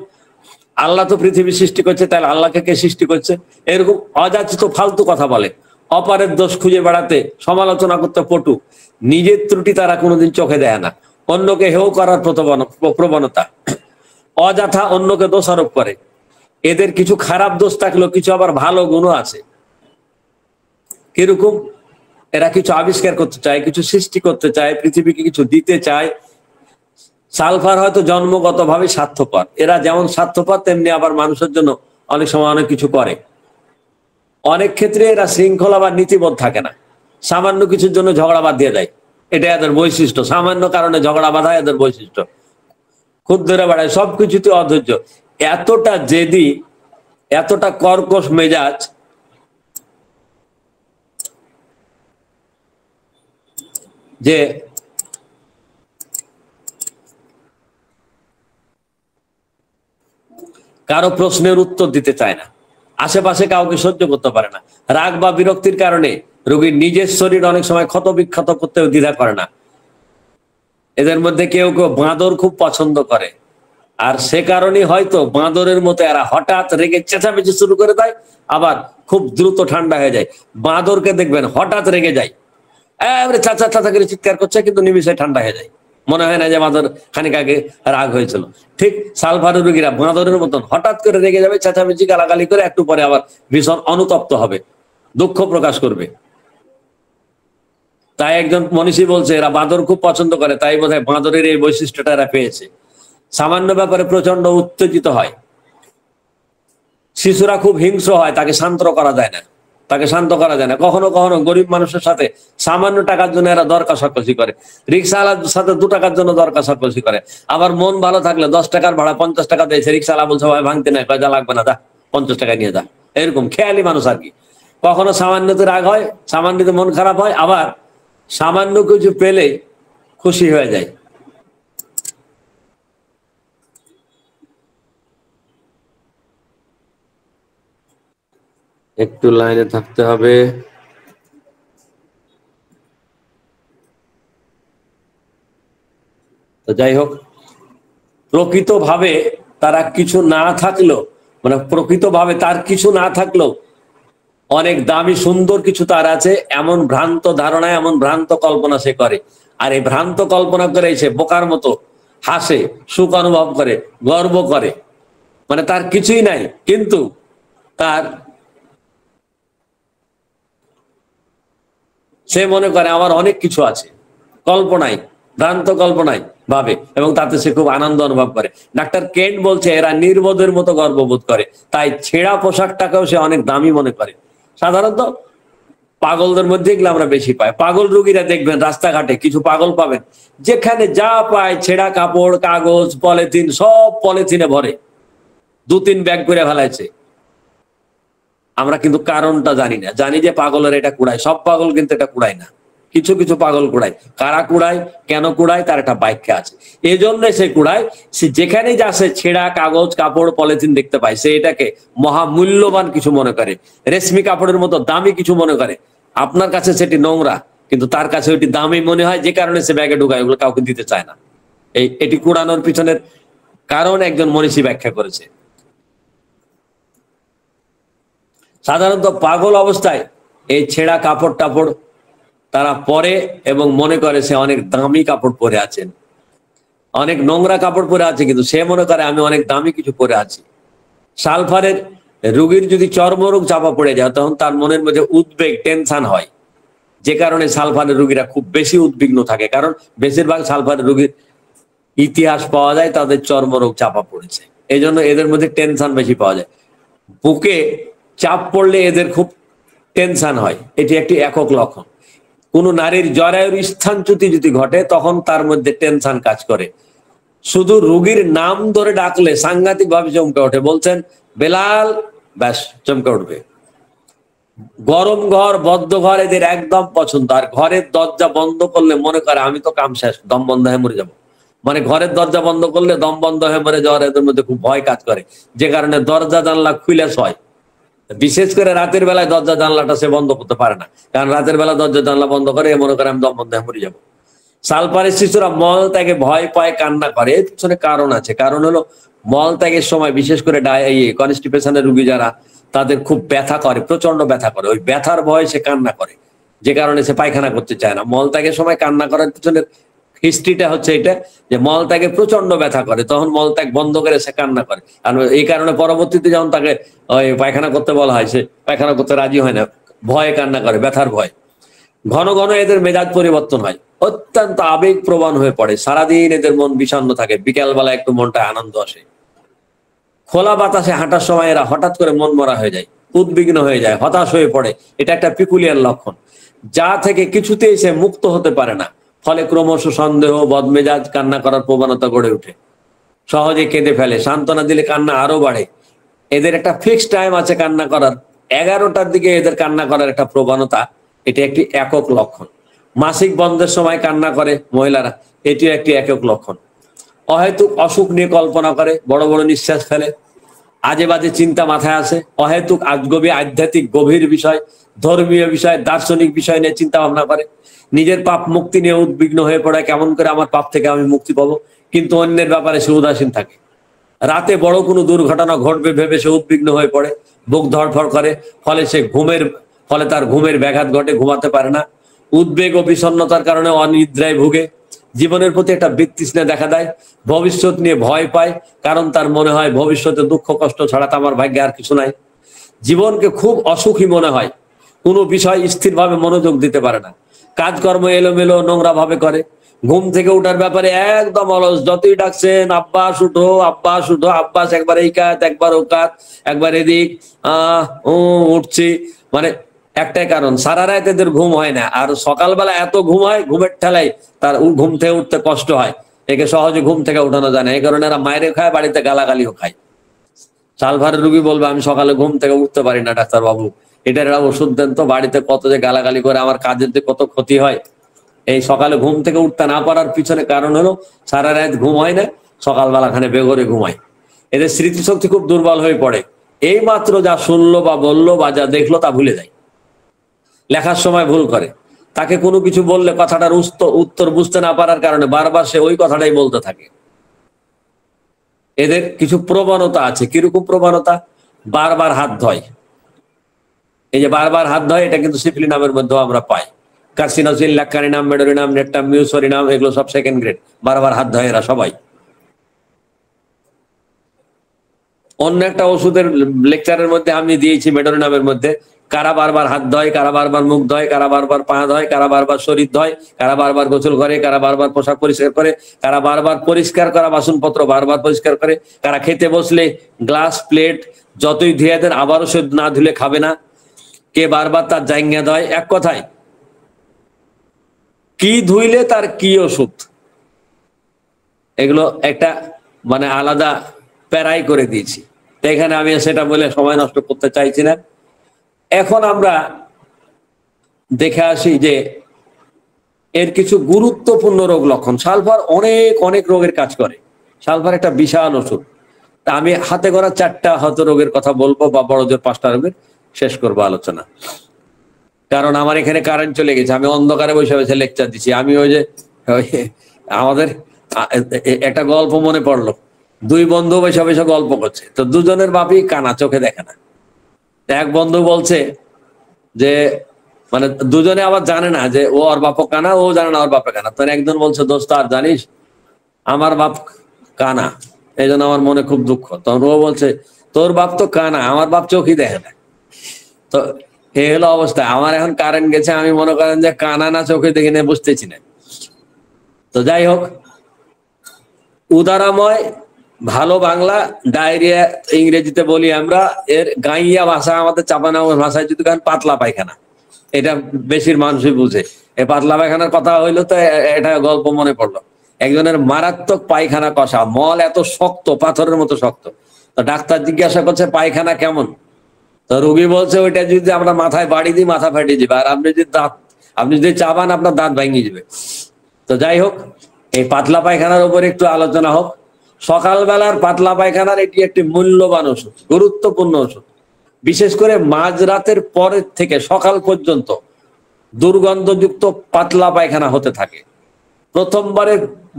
আল্লাহ তো পৃথিবী সৃষ্টি করছে, তাহলে আল্লাহকে কে সৃষ্টি করছে? এরকম অযাচিত ফালতু কথা বলে। অপারের দোষ খুঁজে বেড়াতে, সমালোচনা করতে পটু। নিজের ত্রুটি তারা কোনোদিন চোখে দেয় না। অন্যকে হেয় করার প্রবণতা, অযথা অন্যকে দোষারোপ করে। এদের কিছু খারাপ দোষ থাকলেও কিছু আবার ভালো গুণও আছে। কিরকম? এরা কিছু আবিষ্কার করতে চায়, কিছু সৃষ্টি করতে চায়, পৃথিবীকে কিছু দিতে চায়। সালফার হয়তো জন্মগতভাবে স্বার্থপর। এরা যেমন স্বার্থপর, তেমনি আবার মানুষের জন্য অনেক সময় অনেক কিছু করে। অনেক ক্ষেত্রে এরা শৃঙ্খলা বা নীতিবোধ থাকে না, সামান্য কিছুর জন্য ঝগড়া বাঁধিয়ে দেয়। এটা এদের বৈশিষ্ট্য, সামান্য কারণে ঝগড়া বাঁধা এদের বৈশিষ্ট্য। খুদ ধরে বেড়ায়, সবকিছুতে অধৈর্য। এতটা জেদি, এতটা কর্কশ মেজাজ, যে কারো প্রশ্নের উত্তর দিতে চায় না, আশেপাশে কাউকে সহ্য করতে পারে না। রাগ বা বিরক্তির কারণে রোগীর নিজের শরীর অনেক সময় ক্ষত বিক্ষত করতেও দ্বিধা করে না। এদের মধ্যে কেউ কেউ বাঁদর খুব পছন্দ করে, আর সে কারণে হয়তো বাঁদরের মতো এরা হঠাৎ রেগে চেঁচামেচি শুরু করে দেয়, আবার খুব দ্রুত ঠান্ডা হয়ে যায়। বাঁদরকে দেখবেন হঠাৎ রেগে যায়, চাচা চাচা করে চিৎকার করছে, কিন্তু নিমিষে ঠান্ডা হয়ে যায়, মনে হয় না যে বাঁদর খানিক আগে রাগ হয়েছিল। ঠিক সালফারের রোগীরা বাঁদরের মতন হঠাৎ করে রেগে যাবে, চেঁচামেচি গালাগালি করে একটু পরে আবার ভীষণ অনুতপ্ত হবে, দুঃখ প্রকাশ করবে। তাই একজন মনীষী বলছে এরা বাঁদর খুব পছন্দ করে, তাই বোধহয় বাঁদরের এই বৈশিষ্ট্যটা এরা পেয়েছে। সামান্য ব্যাপারে প্রচন্ড উত্তেজিত হয়। শিশুরা খুব হিংস্র হয়, তাকে শান্ত করা যায় না, তাকে শান্ত করা যায় না। কখনো কখনো গরিব মানুষের সাথে সামান্য টাকার জন্য এরা দর কষাকষি করে, রিক্সাওয়ালার সাথে 2 টাকার জন্য দর কষাকষি করে। আবার মন ভালো থাকলে 10 টাকার ভাড়া 50 টাকা দিয়েছে, রিক্সাওয়ালা বলছে ভাই ভাঙতে নাই, যা লাগবে না, যা 50 টাকা নিয়ে যা। এরকম খেয়ালি মানুষ আর কি। কখনো সামান্যতে রাগ হয়, সামান্যতে মন খারাপ হয়, আবার সামান্য কিছু পেলে খুশি হয়ে যায়। একটু লাইনে থাকতে হবে। তো যাই হোক, প্রকৃতভাবে তারা কিছু না থাকলেও, মানে প্রকৃতভাবে তার কিছু না থাকলেও অনেক দামি সুন্দর কিছু তার আছে, এমন ভ্রান্ত ধারণা, এমন ভ্রান্ত কল্পনা সে করে। আর এই ভ্রান্ত কল্পনা করে সে বোকার মতো হাসে, সুখ অনুভব করে, গর্ব করে। মানে তার কিছুই নাই, কিন্তু তার সে মনে করে আমার অনেক কিছু আছে, কল্পনায়, ভ্রান্ত কল্পনায় ভাবে, এবং তাতে সে খুব আনন্দ অনুভব করে। ডাক্তার কেন্ট বলছে এরা নির্বোধের মতো গর্ববোধ করে, তাই ছেঁড়া পোশাকটাকেও সে অনেক দামি মনে করে। সাধারণত পাগলদের মধ্যে এগুলো আমরা বেশি পাই। পাগল রোগীরা দেখবেন রাস্তাঘাটে কিছু পাগল পাবেন, যেখানে যা পায় ছেঁড়া কাপড়, কাগজ, পলিথিন, সব পলিথিনে ভরে 2-3 ব্যাগ করে ফেলাইছে। আমরা কিন্তু কারণটা জানি না, জানি যে পাগলের এটা কুড়ায়, সব পাগল কিন্তু এটা কুড়ায় না, কিছু কিছু পাগল কুড়ায়। কারা কুড়ায়, কেন কুড়ায়, তার একটা ব্যাখ্যা আছে। এই জন্য সে কুড়ায়, সে যেখানেই যা সে ছেঁড়া কাগজ, কাপড়, পলিথিন দেখতে পায়, সে এটাকে মহামূল্যবান কিছু মনে করে, রেশমি কাপড়ের মতো দামি কিছু মনে করে। আপনার কাছে সেটি নোংরা, কিন্তু তার কাছে ওইটি দামি মনে হয়, যে কারণে সে ব্যাগে ঢুকায়, ওগুলো কাউকে দিতে চায় না। এটি কুড়ানোর পিছনের কারণ একজন মনীষী ব্যাখ্যা করেছে। সাধারণত পাগল অবস্থায় এই ছেঁড়া কাপড় টাপড় তারা পরে এবং মনে করে সে অনেক দামি কাপড় পরে আছেন, অনেক নোংরা কাপড় পরে আছে, কিন্তু সে মনে করে আমি অনেক দামি কিছু পরে আছি। সালফারের রোগীর যদি চর্মরোগ চাপা পড়ে যায়, তখন তার মনের মধ্যে উদ্বেগ, টেনশন হয়, যে কারণে সালফারের রোগীরা খুব বেশি উদ্বিগ্ন থাকে। কারণ বেশিরভাগ সালফারের রোগীর ইতিহাস পাওয়া যায় তাদের চর্মরোগ চাপা পড়েছে, এই জন্য এদের মধ্যে টেনশন বেশি পাওয়া যায়। বুকে চাপ পড়লে এদের খুব টেনশন হয়, এটি একটি একক লক্ষণ। কোন নারীর জরায়ুর স্থানচ্যুতি যদি ঘটে, তখন তার মধ্যে টেনশন কাজ করে। শুধু রোগীর নাম ধরে ডাকলে সাংঘাতিক ভাবে চমকে ওঠে, বলছেন বেলাল, ব্যাস চমকে উঠবে। গরম ঘর, বদ্ধ ঘর এদের একদম পছন্দ। আর ঘরের দরজা বন্ধ করলে মনে করে আমি তো কাম শেষ, দম বন্ধ হয়ে মরে যাবো। মানে ঘরের দরজা বন্ধ করলে দম বন্ধ হয়ে মরে যাওয়ার এদের মধ্যে খুব ভয় কাজ করে, যে কারণে দরজা জানলা খুলে হয়। বিশেষ করে রাতের বেলায় দরজা জানলাটা সে বন্ধ করতে পারে না, কারণ রাতের বেলা দরজা জানলা বন্ধ করে মনে করে আমি দম বন্ধ হয়ে মরে যাবো। সালফারের শিশুরা মল ত্যাগে ভয় পায়, কান্না করে। এর পিছনে কারণ আছে। কারণ হলো মল ত্যাগের সময় বিশেষ করে কনস্টিপেশনের রোগী যারা, তাদের খুব ব্যথা করে, প্রচন্ড ব্যথা করে। ওই ব্যথার ভয়ে সে কান্না করে, যে কারণে সে পায়খানা করতে চায় না। মল ত্যাগের সময় কান্না করার পিছনে হিস্ট্রিটা হচ্ছে এটা, যে মল ত্যাগে প্রচন্ড ব্যথা করে, তখন মল ত্যাগ বন্ধ করে সে কান্না করে। আর এই কারণে পরবর্তীতে যখন তাকে ওই পায়খানা করতে বলা হয়, সে পায়খানা করতে রাজি হয় না, ভয়ে কান্না করে, ব্যথার ভয়। ঘন ঘন এদের মেজাজ পরিবর্তন হয়, অত্যন্ত আবেগ প্রবণ হয়ে পড়ে, সারাদিন এদের মন বিষণ্ণ থাকে, বিকালবেলা একটু মনটা আনন্দ আসে। খোলা বাতাসে হাঁটার সময় এরা হঠাৎ করে মন মরা হয়ে যায়, উদ্বিগ্ন হয়ে যায়, হতাশ হয়ে পড়ে। এটা একটা পিকুলিয়ার লক্ষণ, যা থেকে কিছুতেই সে মুক্ত হতে পারে না। ফলে ক্রমশ সন্দেহ, বদমেজাজ, কান্না করার প্রবণতা গড়ে ওঠে। সহজে কেঁদে ফেলে, সান্ত্বনা দিলে কান্না আরো বাড়ে। এদের একটা ফিক্সড টাইম আছে কান্না করার, 11টার দিকে এদের কান্না করার একটা প্রবণতা, এটি একটি একক লক্ষণ। মাসিক বন্ধের সময় কান্না করে মহিলারা, এটিও একটি একক লক্ষণ। অহেতুক অসুখ নিয়ে কল্পনা করে, বড় বড় নিঃশ্বাস ফেলে, আজে বাজে চিন্তা মাথায় আসে, অহেতুক আজগবি আধ্যাত্মিক গভীর বিষয়, ধর্মীয় বিষয়, দার্শনিক বিষয় নিয়ে চিন্তা ভাবনা করে, নিজের পাপ মুক্তি নিয়ে উদ্বিগ্ন হয়ে পড়ে, কেমন করে আমার পাপ থেকে আমি মুক্তি পাবো, কিন্তু অন্যের ব্যাপারে সে উদাসীন থাকে। রাতে বড় কোনো দুর্ঘটনা ঘটবে ভেবে সে উদ্বিগ্ন হয়ে পড়ে, বুক ধড়ফড় করে, ফলে তার ঘুমের ব্যাঘাত ঘটে, ঘুমাতে পারে না, উদ্বেগ ও বিষণ্ণতার কারণে অনিদ্রায় ভুগে, জীবনের প্রতি একটা বিতৃষ্ণা দেখা দেয়, ভবিষ্যৎ নিয়ে ভয় পায়, কারণ তার মনে হয় ভবিষ্যতে দুঃখ কষ্ট ছাড়া তো আমার ভাগ্যে আর কিছু নাই। জীবনকে খুব অসুখী মনে হয়, কোনো বিষয় স্থিরভাবে মনোযোগ দিতে পারে না, কাজকর্ম এলোমেলো নোংরা ভাবে করে, ঘুম থেকে উঠার ব্যাপারে একদম অলস, যতই ডাকছেন আব্বাস উঠো আব্বাস উঠো, আব্বাস একবার এই কাজ একবার ও কাজ, একবার এদিক ও উঠছি, মানে একটাই কারণ, সারা রাত এদের ঘুম হয় না, আর সকালবেলা এত ঘুম হয়, ঘুমের ঠেলায় তার ঘুম থেকে উঠতে কষ্ট হয়, একে সহজে ঘুম থেকে উঠানো যায় না, এই কারণে এরা মায়েরে খায়, বাড়িতে গালাগালিও খায়। সালভারের রুগী বলবে আমি সকালে ঘুম থেকে উঠতে পারি না ডাক্তার বাবু, এটার একটা ওষুধ দেন তো, বাড়িতে কত যে গালাগালি করে, আমার কাজের যে কত ক্ষতি হয়। এই সকালে ঘুম থেকে উঠতে না পারার পিছনে কারণ হলো সারা রাত ঘুম হয় না, সকালবেলা খানে বেঘরে ঘুমায়, এদের স্মৃতিশক্তি খুব দুর্বল হয়ে পড়ে, এই মাত্র যা শুনলো বা বললো বা যা দেখলো তা ভুলে যায়, লেখার সময় ভুল করে, তাকে কোনো কিছু বললে কথাটার উত্তর বুঝতে না পারার কারণে বারবার সে ওই কথাটাই বলতে থাকে। এদের কিছু প্রবণতা আছে, কিরকম প্রবণতা? বারবার হাত ধয়, এই যে বারবার হাত ধয়, এটা কিন্তু সিফিলি নামের মধ্যেও আমরা পাই, কার্সিনোসিন, ল্যাকারিনাম, মেডোরিনাম, নেট্টাম, মিউসোরিনাম, এগুলো সব সেকেন্ড গ্রেড, বারবার হাত ধয় এরা সবাই। অন্য একটা ওষুধের লেকচারের মধ্যে আমি দিয়েছি মেডোরিনামের মধ্যে, কারা বারবার হাত ধয়, কারা বারবার মুখ ধয়, কারা বারবার পা ধয়, কারা বারবার শরীর ধয়, কারা বারবার গোসল করে, কারা বারবার পোশাক পরিষ্কার করে, কারা বারবার পরিষ্কার করা বাসনপত্র বারবার পরিষ্কার করে, কারা খেতে বসলে গ্লাস প্লেট যতই ধুয়ে দেন আবারও সে না ধুলে খাবে না, কে বারবার তার জায়গা দেয়, এক কথায় কি ধুইলে তার কি ওষুধ, এগুলো একটা মানে আলাদা প্যারাই করে দিয়েছি। তো এখানে আমি সেটা বলে সময় নষ্ট করতে চাইছি না। এখন আমরা দেখে আসি যে এর কিছু গুরুত্বপূর্ণ রোগ লক্ষণ। সালফার অনেক অনেক রোগের কাজ করে, সালফার একটা বিশাল ওষুধ। তা আমি হাতে করা 4টা হয়তো রোগের কথা বলবো, বা বড় জোর 5টা রোগের শেষ করবো আলোচনা, কারণ আমার এখানে কারেন্ট চলে গেছে, আমি অন্ধকারে বসে বসে লেকচার দিচ্ছি। আমি ওই যে আমাদের একটা গল্প মনে পড়লো, 2 বন্ধু বসে বসে গল্প করছে, তো দুজনের বাপই কানা, চোখে দেখে না। এক বন্ধু বলছে যে মানে দুজনে আবার জানে না যে ও ওর বাপ কানা, ও জানে না ওর বাপে কানা। তো একজন বলছে দোস্ত আর জানিস আমার বাপ কানা, এই জন্য আমার মনে খুব দুঃখ। তখন ও বলছে তোর বাপ তো কানা, আমার বাপ চোখই দেখে না। তো এই হলো অবস্থা। আমার এখন কারেন্ট গেছে, আমি মনে করেন যে কানা না চোখে দেখে নিয়ে বুঝতেছি না। তো যাই হোক, উদারাময় ভালো বাংলা, ডায়রিয়া ইংরেজিতে বলি আমরা, এর গাইয়া ভাষা আমাদের চাপানামের ভাষায় যদি গান পাতলা পায়খানা, এটা বেশির মানুষই বুঝে। এই পাতলা পায়খানার কথা হইলো তো এটা গল্প মনে পড়লো। একজনের মারাত্মক পায়খানা কষা, মল এত শক্ত, পাথরের মতো শক্ত। তো ডাক্তার জিজ্ঞাসা করছে পায়খানা কেমন? তো রোগী বলছে ওইটা যদি আমরা মাথায় বাড়ি দিই মাথা ফাটে যাবে, আর আপনি যদি চাবান আপনার দাঁত ভেঙে যাবে। তো যাই হোক, এই পাতলা পায়খানার উপর একটু আলোচনা হোক। সকালবেলার পাতলা পায়খানার এটি একটি মূল্যবান ওষুধ, গুরুত্বপূর্ণ ওষুধ। বিশেষ করে মাঝরাতের পরের থেকে সকাল পর্যন্ত দুর্গন্ধযুক্ত পাতলা পায়খানা হতে থাকে। প্রথমবারে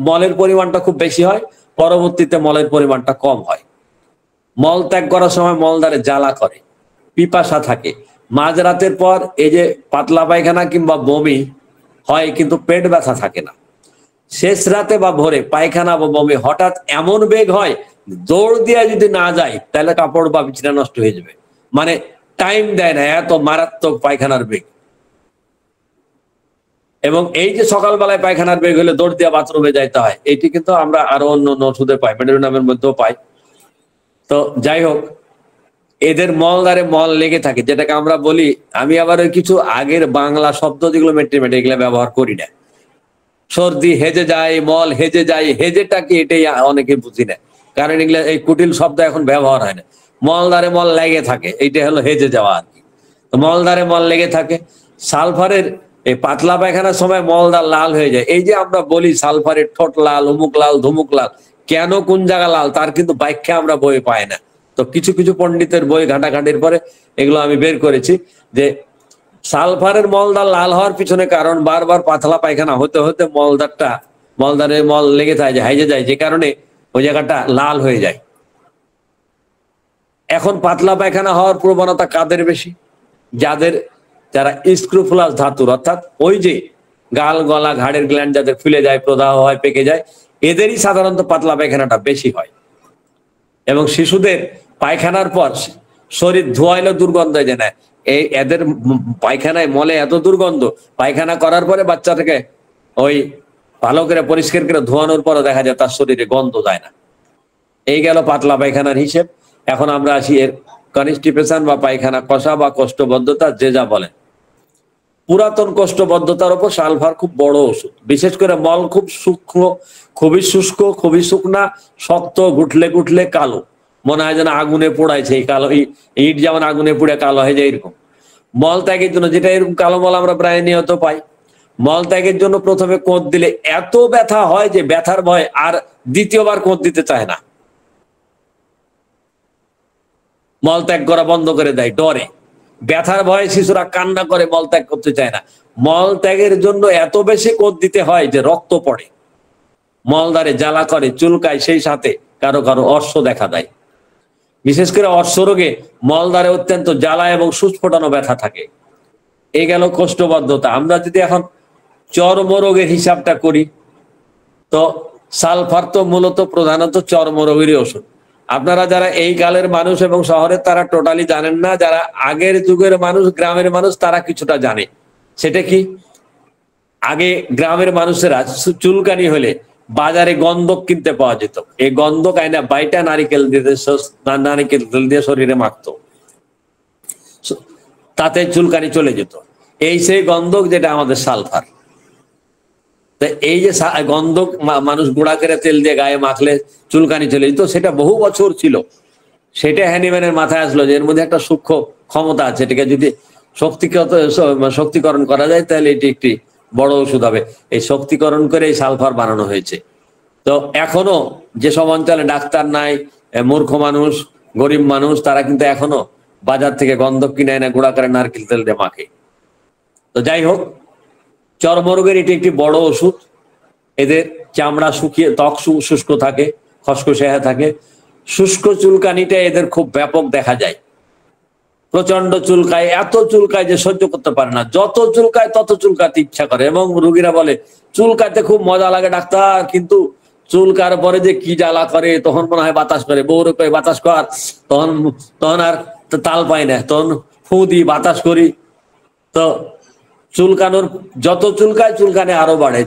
মলের পরিমাণটা খুব বেশি হয়, পরবর্তীতে মলের পরিমাণটা কম হয়। মল ত্যাগ করার সময় মলদ্বারে জ্বালা করে, পিপাসা থাকে। মাঝরাতের পর এই যে পাতলা পায়খানা কিংবা বমি হয়, কিন্তু পেট ব্যথা থাকে না। শেষ রাতে বা ভোরে পায়খানা বা বমি হঠাৎ এমন বেগ হয়, দৌড় দিয়ে যদি না যায় তাহলে কাপড় বা বিছানা নষ্ট হয়ে যাবে, মানে টাইম দেয় না, এত মারাত্মক পায়খানার বেগ। এবং এই যে সকালবেলায় পায়খানার বেগ হলে দৌড় দিয়ে বাথরুমে যাইতে হয়, এটি কিন্তু আমরা আরো অন্য ওষুধে পাই, মেডোরিনামের মধ্যেও পাই। তো যাই হোক, এদের মলদ্বারে মল লেগে থাকে, যেটাকে আমরা বলি, আমি আবার ওই কিছু আগের বাংলা শব্দ যেগুলো মেট্রিমেট এগুলো ব্যবহার করি না। সর্দি হেজে যায়, মল হেজে যায়, হেজেটা কি এটাই অনেকে বুঝি না, কারণ এগুলো এই কুটিল শব্দ এখন ব্যবহার হয় না। মলদ্বারে মল লেগে থাকে, এইটা হলো হেজে যাওয়া আর কি। তো মলদ্বারে মল লেগে থাকে। সালফারের এই পাতলা পায়খানার সময় মলদার লাল হয়ে যায়। এই যে আমরা বলি সালফারের ঠোঁট লাল, অমুক লাল, ধুমুক লাল, কেন কোন জায়গা লাল তার কিন্তু ব্যাখ্যা আমরা বই পাই না। তো কিছু কিছু পণ্ডিতের বই ঘাটাঘাটির পরে এগুলো আমি বের করেছি যে সালফারের মলদার লাল হওয়ার পিছনে কারণ বারবার পাতলা পায়খানা হতে হতে মলদারে মল লেগে থাকে, হাইজে যায়, যে কারণে ওই জায়গাটা লাল হয়ে যায়। এখন পাতলা পায়খানা হওয়ার প্রবণতা কাদের বেশি? যারা স্ক্রুফুলাস ধাতুর, অর্থাৎ ওই যে গাল গলা ঘাড়ের গ্ল্যান্ড যাদের ফুলে যায়, প্রদাহ হয়, পেকে যায়, এদেরই সাধারণত পাতলা পায়খানাটা বেশি হয়। এবং শিশুদের পায়খানার পর শরীর ধোয়াইলে দুর্গন্ধ হয়ে যায় না, এদের পায়খানায় মলে এত দুর্গন্ধ, পায়খানা করার পরে বাচ্চাটাকে ওই ভালো করে পরিষ্কার করে ধোয়ানোর পরে দেখা যায় তার শরীরে গন্ধ যায় না। এই গেল পাতলা পায়খানার হিসেব। এখন আমরা আসি এর কনস্টিপেশন বা পায়খানা কষা বা কোষ্ঠবদ্ধতা, যে যা বলেন। পুরাতন কোষ্ঠবদ্ধতার উপর সালফার খুব বড় ওষুধ। বিশেষ করে মল খুব সূক্ষ্ম, খুবই শুষ্ক, খুবই শুকনা, শক্ত, গুটলে গুটলে কালো, মনে হয় যেন আগুনে পোড়াইছে। এই কালো ইট যেমন আগুনে পুড়ে কালো হয়ে যায়, এরকম মল ত্যাগের জন্য, যেটা এরকম কালো মল আমরা প্রায় নিয়ত পাই, মল ত্যাগের জন্য প্রথমে কোঁত দিলে এত ব্যথা হয় যে ব্যথার ভয় আর দ্বিতীয়বার কোঁত দিতে চায় না, মল ত্যাগ করা বন্ধ করে দেয় ডরে। ব্যথার ভয়ে শিশুরা কান্না করে, মল ত্যাগ করতে চায় না। মল ত্যাগের জন্য এত বেশি কোঁত দিতে হয় যে রক্ত পড়ে, মলদারে জ্বালা করে, চুলকায়, সেই সাথে কারো কারো অর্শ দেখা দেয়। বিশেষ করে অর্শ রোগে মলদারে অত্যন্ত জ্বালা এবং সুস্ফোটানো ব্যথা থাকে। এই গেল কোষ্ঠবদ্ধতা। আমরা যদি এখন চর্মরোগের হিসাবটা করি, তো সালফার তো মূলত প্রধানত চর্মরোগেরই ওষুধ। আপনারা যারা এই কালের মানুষ এবং শহরের, তারা টোটালি জানেন না। যারা আগের যুগের মানুষ, গ্রামের মানুষ, তারা কিছুটা জানে। সেটা কি? আগে গ্রামের মানুষেরা চুলকানি হলে বাজারে গন্ধক কিনতে পাওয়া যেত। এই গন্ধক আইনা বাইটা নারিকেল দিয়ে শরীরে মাখতো, তাতে চুলকানি চলে যেত। এই সেই গন্ধক যেটা আমাদের সালফার। এই যে গন্ধক মানুষ গুঁড়া করে তেল দিয়ে গায়ে মাখলে চুলকানি চলে যেত, সেটা বহু বছর ছিল। সেটা হ্যানিম্যানের মাথায় আসলো যে এর মধ্যে একটা সূক্ষ্ম ক্ষমতা আছে, এটাকে যদি শক্তিকরণ করা যায় তাহলে এটি একটি বড় ওষুধ হবে। এই শক্তিকরণ করে এই সালফার বানানো হয়েছে। তো এখনো যেসব অঞ্চলে ডাক্তার নাই, মূর্খ মানুষ, গরিব মানুষ, তারা কিন্তু এখনো বাজার থেকে গন্ধক কিনে এনে গুঁড়া করে নারকেল তেল দিয়ে মাখে। তো যাই হোক, চর্মরোগের এটি একটি বড় ওষুধ। এদের চামড়া শুকিয়ে, ত্বক শুষ্ক থাকে, খসখসে থাকে। শুষ্ক চুলকানিটা এদের খুব ব্যাপক দেখা যায়। প্রচন্ড চুলকায়, এত চুলকায় যে সহ্য করতে পারে না, যত চুলকায় তত চুলকাতে ইচ্ছা করে। এবং রোগীরা বলে চুলকাতে খুব মজা লাগে ডাক্তার, কিন্তু চুলকার পরে যে কি জ্বালা করে, তখন মনে হয় বাতাস করে, বউরে কয়ে বাতাস কর, তখন আর তাল পাই না, তখন ফু দিই, বাতাস করি। তো চুলকানোর, যত চুলকানে আরো বাড়ে।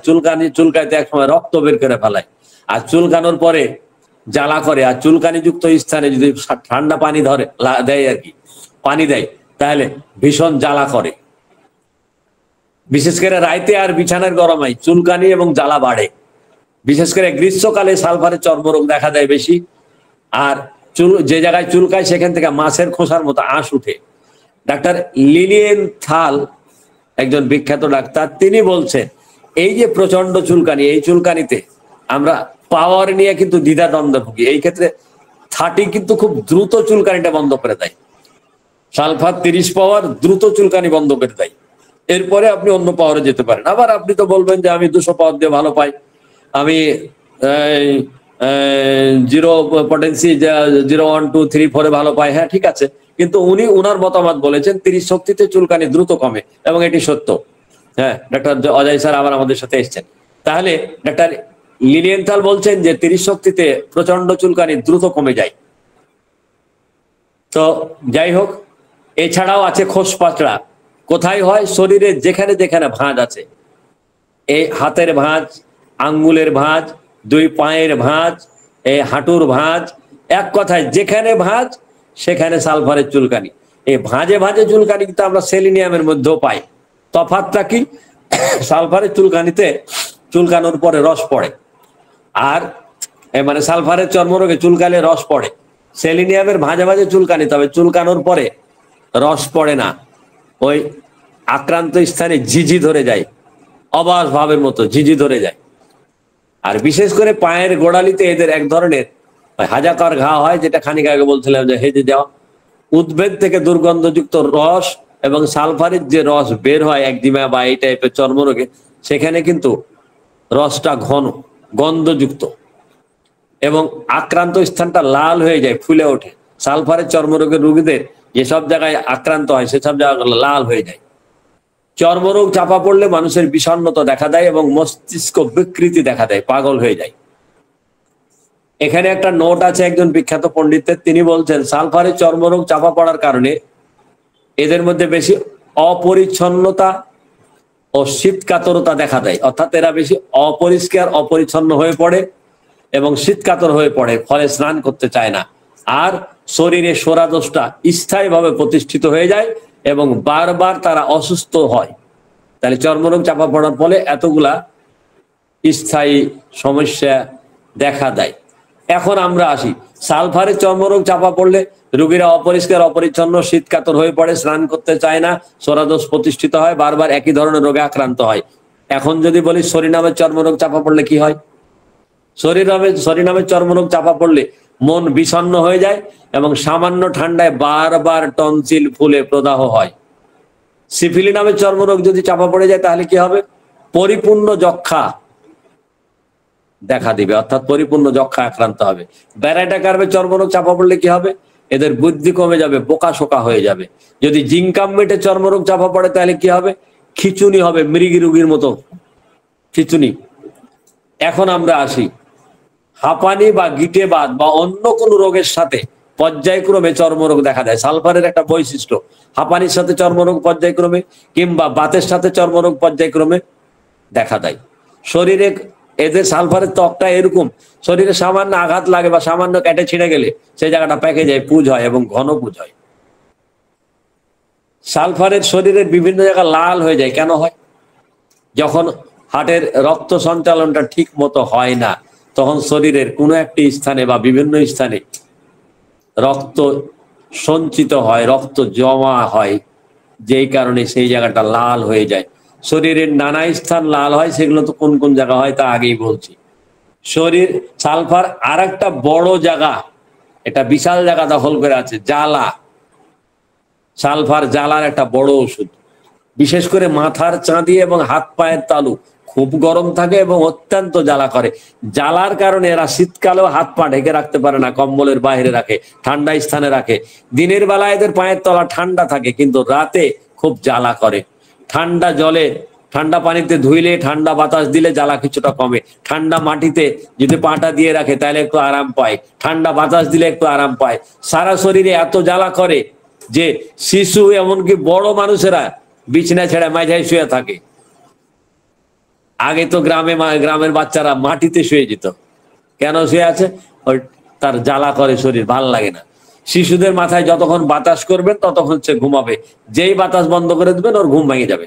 চুলকাইতে এক সময় রক্ত বের করে ফেলায়। আর চুলকানোর পরে জ্বালা করে। আর চুলকানি যুক্ত স্থানে যদি ঠান্ডা পানি দেয় আর কি, পানি দেয়, তাহলে ভীষণ জ্বালা করে। বিশেষ করে রাইতে আর বিছানার গরমায় চুলকানি এবং জ্বালা বাড়ে। বিশেষ করে গ্রীষ্মকালে সালফারের চর্মরোগ দেখা দেয় বেশি। আর যে জায়গায় চুলকায় সেখান থেকে মাছের খোসার মতো আঁশ উঠে। ডাক্তার লিলিয়েনথাল, একজন বিখ্যাত ডাক্তার, তিনি বলছেন এই যে প্রচন্ড চুলকানি, এই চুলকানিতে আমরা পাওয়ার নিয়ে কিন্তু দ্বিধাদ্বন্দ্বে ভুগি। এই ক্ষেত্রে 30 কিন্তু খুব দ্রুত চুলকানিটা বন্ধ করে দেয়। সালফার 30 পাওয়ার দ্রুত চুলকানি বন্ধ করে দেয়। এরপরে আপনি অন্য পাওয়ারে যেতে পারেন। আবার আপনি তো বলবেন যে আমি 200 পাওয়ার দিয়ে ভালো পাই, আমি 0 পটেন্সি 0, 1, 2, 3, 4 ভালো পাই। হ্যাঁ, ঠিক আছে, কিন্তু উনি উনার মতামত বলেছেন 30 শক্তিতে চুলকানি দ্রুত কমে, এবং এটি সত্য। হ্যাঁ, ডাক্তার অজয় স্যার আবার আমাদের সাথে এসেছেন। তাহলে ডাক্তার লিলিয়েনথাল বলছেন যে 30 শক্তিতে প্রচন্ড চুলকানি দ্রুত কমে যায়। তো যাই হোক, এছাড়াও আছে খোস পাচড়া। কোথায় হয়? শরীরে যেখানে যেখানে ভাঁজ আছে, এই হাতের ভাঁজ, আঙ্গুলের ভাঁজ, 2 পায়ের ভাঁজ, এই হাঁটুর ভাঁজ, এক কথায় যেখানে ভাঁজ সেখানে সালফারের চুলকানি। এই ভাঁজে ভাঁজে চুলকানি কিন্তু আমরা সেলিনিয়ামের মধ্যেও পাই। তফাৎটা কি? সালফারের চুলকানিতে চুলকানোর পরে রস পড়ে, আর মানে সালফারের চর্মরোগে চুলকালে রস পড়ে। সেলিনিয়ামের ভাঁজে ভাঁজে চুলকানি, তবে চুলকানোর পরে রস পড়ে না। ওই আক্রান্ত স্থানে ঝিঝি ধরে যায়, অবাস ভাবের মতো ঝিঝি ধরে যায়। আর বিশেষ করে পায়ের গোড়ালিতে এদের এক ধরনের হাজাকার ঘা হয়, যেটা খানিক আগে বলছিলাম যে হেজে যাওয়া। উদ্ভিদ থেকে দুর্গন্ধযুক্ত রস এবং সালফারের যে রস বের হয় একজিমা বা এই টাইপের চর্মরোগে, সেখানে কিন্তু রসটা ঘন, গন্ধযুক্ত এবং আক্রান্ত স্থানটা লাল হয়ে যায়, ফুলে ওঠে। সালফারের চর্মরোগের রোগীদের যেসব জায়গায় আক্রান্ত হয় সেসব জায়গাগুলো লাল হয়ে যায়। চর্মরোগ চাপা পড়লে মানুষের বিষণ্ণতা দেখা দেয় এবং মস্তিষ্ক বিকৃতি দেখা দেয়, পাগল হয়ে যায়। এখানে একটা নোট আছে একজন বিখ্যাত পণ্ডিতের, তিনি বলছেন সালফারের চর্মরোগ চাপা পড়ার কারণে এদের মধ্যে বেশি অপরিচ্ছন্নতা ও শীতকাতরতা দেখা দেয়, অর্থাৎ এরা বেশি অপরিষ্কার অপরিচ্ছন্ন হয়ে পড়ে এবং শীতকাতর হয়ে পড়ে, ফলে স্নান করতে চায় না। আর শরীরে সোরাদোষটা স্থায়ীভাবে প্রতিষ্ঠিত হয়ে যায় এবং বারবার তারা অসুস্থ হয়। তাহলে চর্মরোগ চাপা পড়ার ফলে এতগুলা স্থায়ী সমস্যা দেখা দেয়। এখন আমরা আসি, সালফারের চর্মরোগ চাপা পড়লে রোগীরা অপরিষ্কার অপরিচ্ছন্ন শীতকাতর হয়ে পড়ে, স্নান করতে চায় না, সোরাদোষ প্রতিষ্ঠিত হয়, বারবার একই ধরনের রোগে আক্রান্ত হয়। এখন যদি বলি সরিনামের চর্মরোগ চাপা পড়লে কি হয়? সরিনামের চর্মরোগ চাপা পড়লে মন বিষণ্ণ হয়ে যায় এবং সামান্য ঠান্ডায় বারবার টনসিল ফুলে প্রদাহ হয়। সিফিলি নামের চর্মরোগ যদি চাপা পড়ে যায় তাহলে কি হবে? পরিপূর্ণ যক্ষা দেখা দিবে, অর্থাৎ পরিপূর্ণ যক্ষা আক্রান্ত হবে। ব্যারাইটাকার্ভের চর্মরোগ চাপা পড়লে কি হবে? এদের বুদ্ধি কমে যাবে, বোকা শোকা হয়ে যাবে। যদি জিঙ্কাম্মেটের চর্মরোগ চাপা পড়ে তাহলে কি হবে? খিচুনি হবে, মৃগী রোগীর মতো খিচুনি। এখন আমরা আসি, হাঁপানি বা গিটেবাত বা অন্য কোনো রোগের সাথে পর্যায়ক্রমে চর্মরোগ দেখা দেয়। সালফারের একটা বৈশিষ্ট্য, হাঁপানির সাথে চর্মরোগ পর্যায়ক্রমে কিংবা বাতের সাথে চর্মরোগ পর্যায়ক্রমে দেখা দেয়। শরীরে এদের সালফারের ত্বকটা এরকম, শরীরে সামান্য আঘাত লাগে বা সামান্য কেটে ছিঁড়ে গেলে সেই জায়গাটা পেকে যায়, পুজ হয় এবং ঘন পুজ হয়। সালফারের শরীরের বিভিন্ন জায়গা লাল হয়ে যায়। কেন হয়? যখন হার্টের রক্ত সঞ্চালনটা ঠিক মতো হয় না, তখন শরীরের কোনো একটি স্থানে বা বিভিন্ন স্থানে রক্ত সঞ্চিত হয়, রক্ত জমা হয়, যেই কারণে সেই জায়গাটা লাল হয়ে যায়। শরীরের নানা স্থান লাল হয়, সেগুলো তো কোন কোন জায়গা হয় তা আগেই বলছি। সালফার আর একটা বড় জায়গা, এটা বিশাল জায়গা দখল করে আছে, জ্বালা। সালফার জ্বালার একটা বড় ওষুধ। বিশেষ করে মাথার চাঁদি এবং হাত পায়ের তালু খুব গরম থাকে এবং অত্যন্ত জ্বালা করে। জ্বালার কারণে এরা শীতকালেও হাত পা ঢেকে রাখতে পারে না, কম্বলের বাইরে রাখে, ঠান্ডা স্থানে রাখে। দিনের বেলা এদের পায়ের তলা ঠান্ডা থাকে, কিন্তু রাতে খুব জ্বালা করে। ঠান্ডা জলে, ঠান্ডা পানিতে ধুইলে, ঠান্ডা বাতাস দিলে জ্বালা কিছুটা কমে। ঠান্ডা মাটিতে যদি পাটা দিয়ে রাখে তাহলে একটু আরাম পায়, ঠান্ডা বাতাস দিলে একটু আরাম পায়। সারা শরীরে এত জ্বালা করে যে শিশু এমনকি বড় মানুষেরা বিছনা ছেড়ে মাঝায় শুয়ে থাকে। আগে তো গ্রামের বাচ্চারা মাটিতে শুয়ে যেত। কেন শুয়ে আছে? ওই তার জ্বালা করে শরীর, ভাল লাগে না। শিশুদের মাথায় যতক্ষণ বাতাস করবেন ততক্ষণ সে ঘুমাবে, যেই বাতাস বন্ধ করে দেবেন ওর ঘুম ভেঙে যাবে।